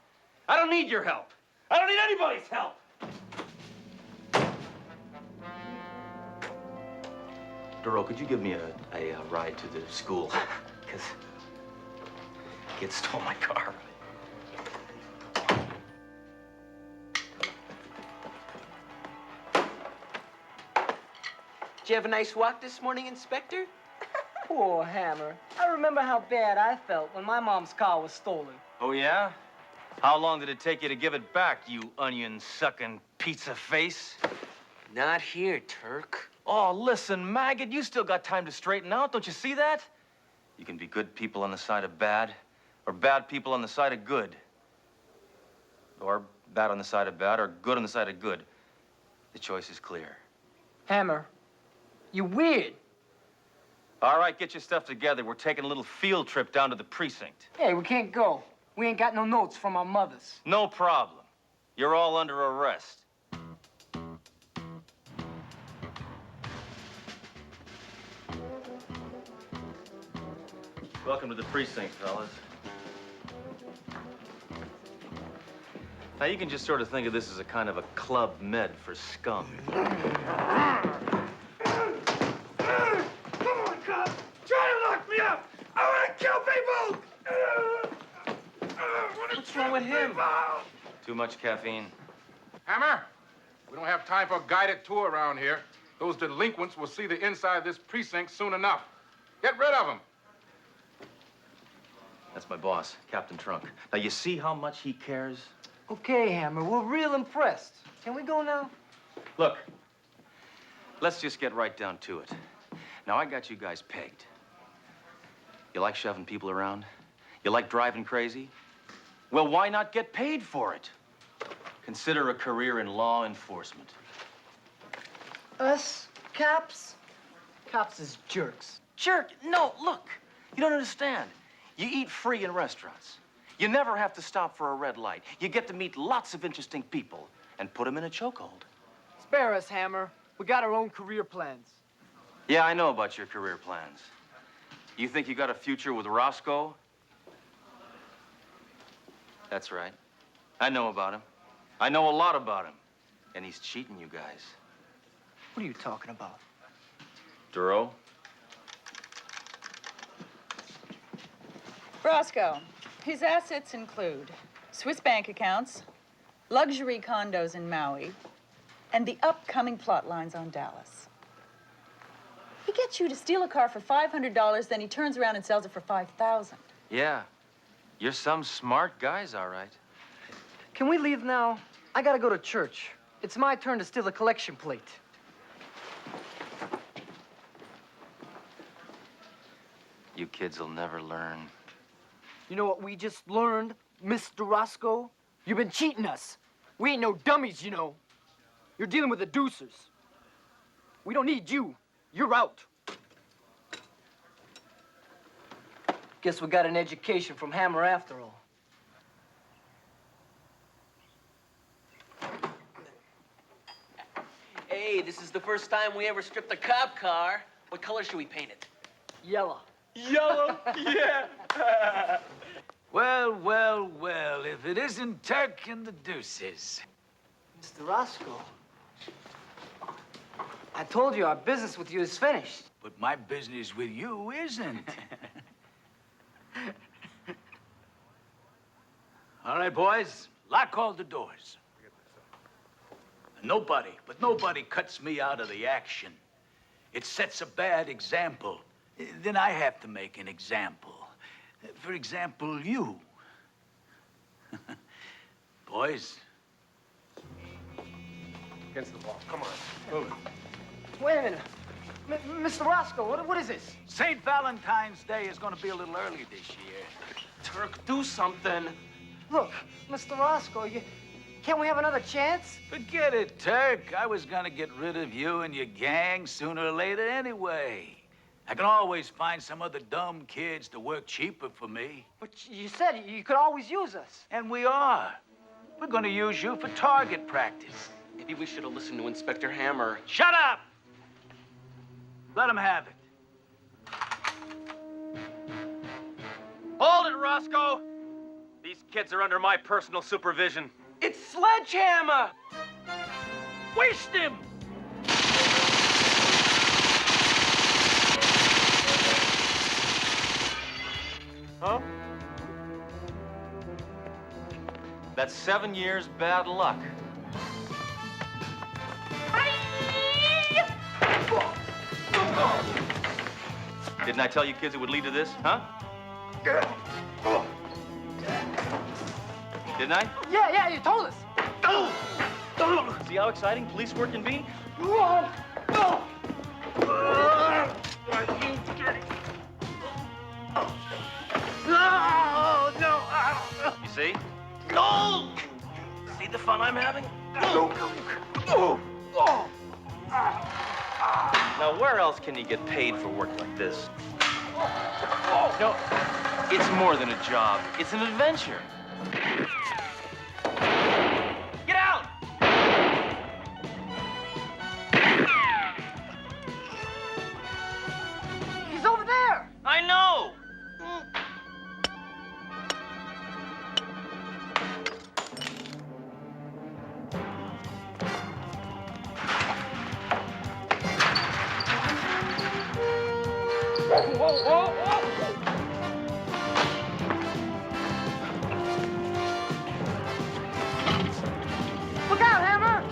I don't need your help. I don't need anybody's help. Doro, could you give me a ride to the school? Because kids stole my car. Did you have a nice walk this morning, Inspector? Poor Hammer. I remember how bad I felt when my mom's car was stolen. Oh, yeah? How long did it take you to give it back, you onion-sucking pizza face? Not here, Turk. Oh, listen, maggot, you still got time to straighten out. Don't you see that? You can be good people on the side of bad, or bad people on the side of good. Or bad on the side of bad or good on the side of good. The choice is clear. Hammer, you weird. All right, get your stuff together. We're taking a little field trip down to the precinct. Hey, we can't go. We ain't got no notes from our mothers. No problem. You're all under arrest. Welcome to the precinct, fellas. Now, you can just sort of think of this as a kind of a club med for scum. Come on, cop! Try to lock me up! I want to kill people! What's wrong with him? Too much caffeine. Hammer, we don't have time for a guided tour around here. Those delinquents will see the inside of this precinct soon enough. Get rid of them. That's my boss, Captain Trunk. Now, you see how much he cares? Okay, Hammer, we're real impressed. Can we go now? Look, let's just get right down to it. Now, I got you guys pegged. You like shoving people around? You like driving crazy? Well, why not get paid for it? Consider a career in law enforcement. Us? Cops? Cops is jerks. Jerk? No, look. You don't understand. You eat free in restaurants. You never have to stop for a red light. You get to meet lots of interesting people and put them in a chokehold. Spare us, Hammer. We got our own career plans. Yeah, I know about your career plans. You think you got a future with Roscoe? That's right. I know about him. I know a lot about him. And he's cheating you guys. What are you talking about? Duro? Roscoe, his assets include Swiss bank accounts, luxury condos in Maui, and the upcoming plot lines on Dallas. He gets you to steal a car for $500, then he turns around and sells it for $5,000. Yeah. You're some smart guys, all right. Can we leave now? I gotta go to church. It's my turn to steal a collection plate. You kids will never learn. You know what we just learned, Mr. Roscoe? You've been cheating us. We ain't no dummies, you know. You're dealing with the deucers. We don't need you. You're out. Guess we got an education from Hammer after all. Hey, this is the first time we ever stripped a cop car. What color should we paint it? Yellow. Yellow? Yeah. Well, well, well, if it isn't Turk and the Deuces. Mr. Roscoe, I told you our business with you is finished. But my business with you isn't. All right, boys, lock all the doors. Nobody, but nobody cuts me out of the action. It sets a bad example. Then I have to make an example. For example, you. Boys. Against the wall. Come on. Move it. Wait a minute. Mr. Roscoe, what is this? St. Valentine's Day is going to be a little early this year. Turk, do something. Look, Mr. Roscoe, can't we have another chance? Forget it, Turk. I was going to get rid of you and your gang sooner or later anyway. I can always find some other dumb kids to work cheaper for me. But you said you could always use us. And we are. We're going to use you for target practice. Maybe we should have listened to Inspector Hammer. Shut up! Let him have it. Hold it, Roscoe! These kids are under my personal supervision. It's Sledgehammer! Waste him! Huh? That's 7 years bad luck. Didn't I tell you kids it would lead to this, huh? Didn't I? Yeah, you told us. See how exciting police work can be? You see? No! See the fun I'm having? Now, where else can you get paid for work like this? No, it's more than a job. It's an adventure. Get out! He's over there! I know! Whoa, whoa, whoa! Look out, Hammer!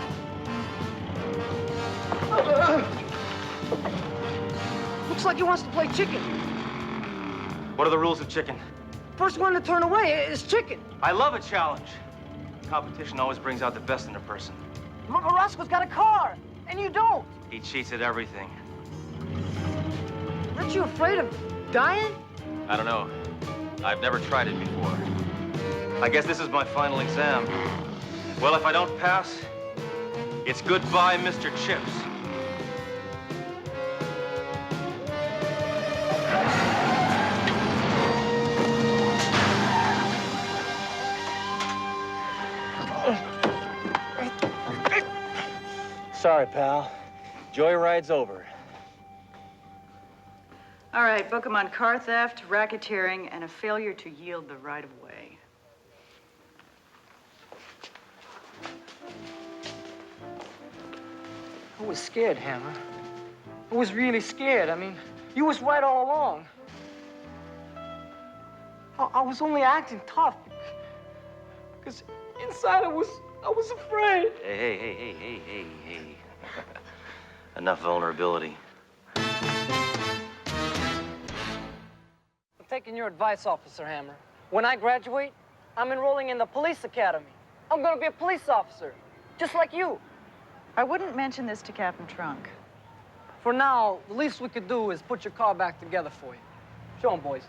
Looks like he wants to play chicken. What are the rules of chicken? First one to turn away is chicken. I love a challenge. Competition always brings out the best in a person. Roscoe's got a car, and you don't. He cheats at everything. Aren't you afraid of dying? I don't know. I've never tried it before. I guess this is my final exam. Well, if I don't pass, it's goodbye, Mr. Chips. Sorry, pal. Joyride's over. All right, book him on car theft, racketeering, and a failure to yield the right of way. I was scared, Hammer. I was really scared. I mean, you was right all along. I was only acting tough because inside I was afraid. Hey. Enough vulnerability. I'm taking your advice, Officer Hammer. When I graduate, I'm enrolling in the police academy. I'm gonna be a police officer, just like you. I wouldn't mention this to Captain Trunk. For now, the least we could do is put your car back together for you. Show 'em, boys.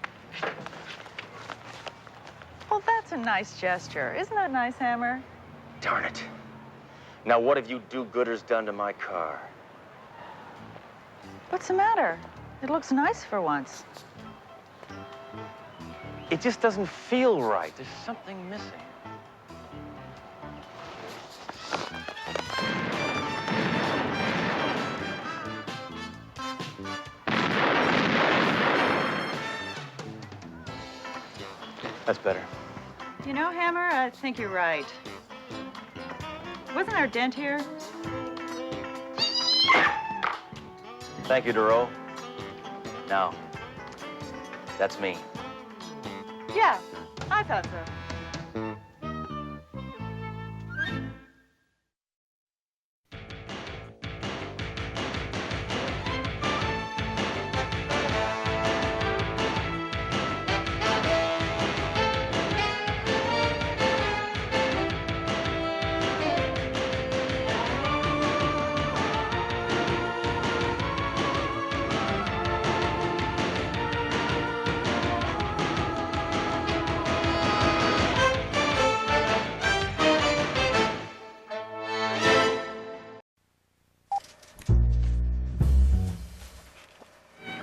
Well, that's a nice gesture. Isn't that nice, Hammer? Darn it. Now, what have you do-gooders done to my car? What's the matter? It looks nice for once. It just doesn't feel right. There's something missing. That's better. You know, Hammer, I think you're right. Wasn't there a dent here? Thank you, Duro. Now, that's me. Yeah, I thought so.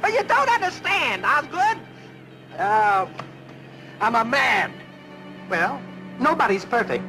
But you don't understand, Osgood. I'm a man. Well, nobody's perfect.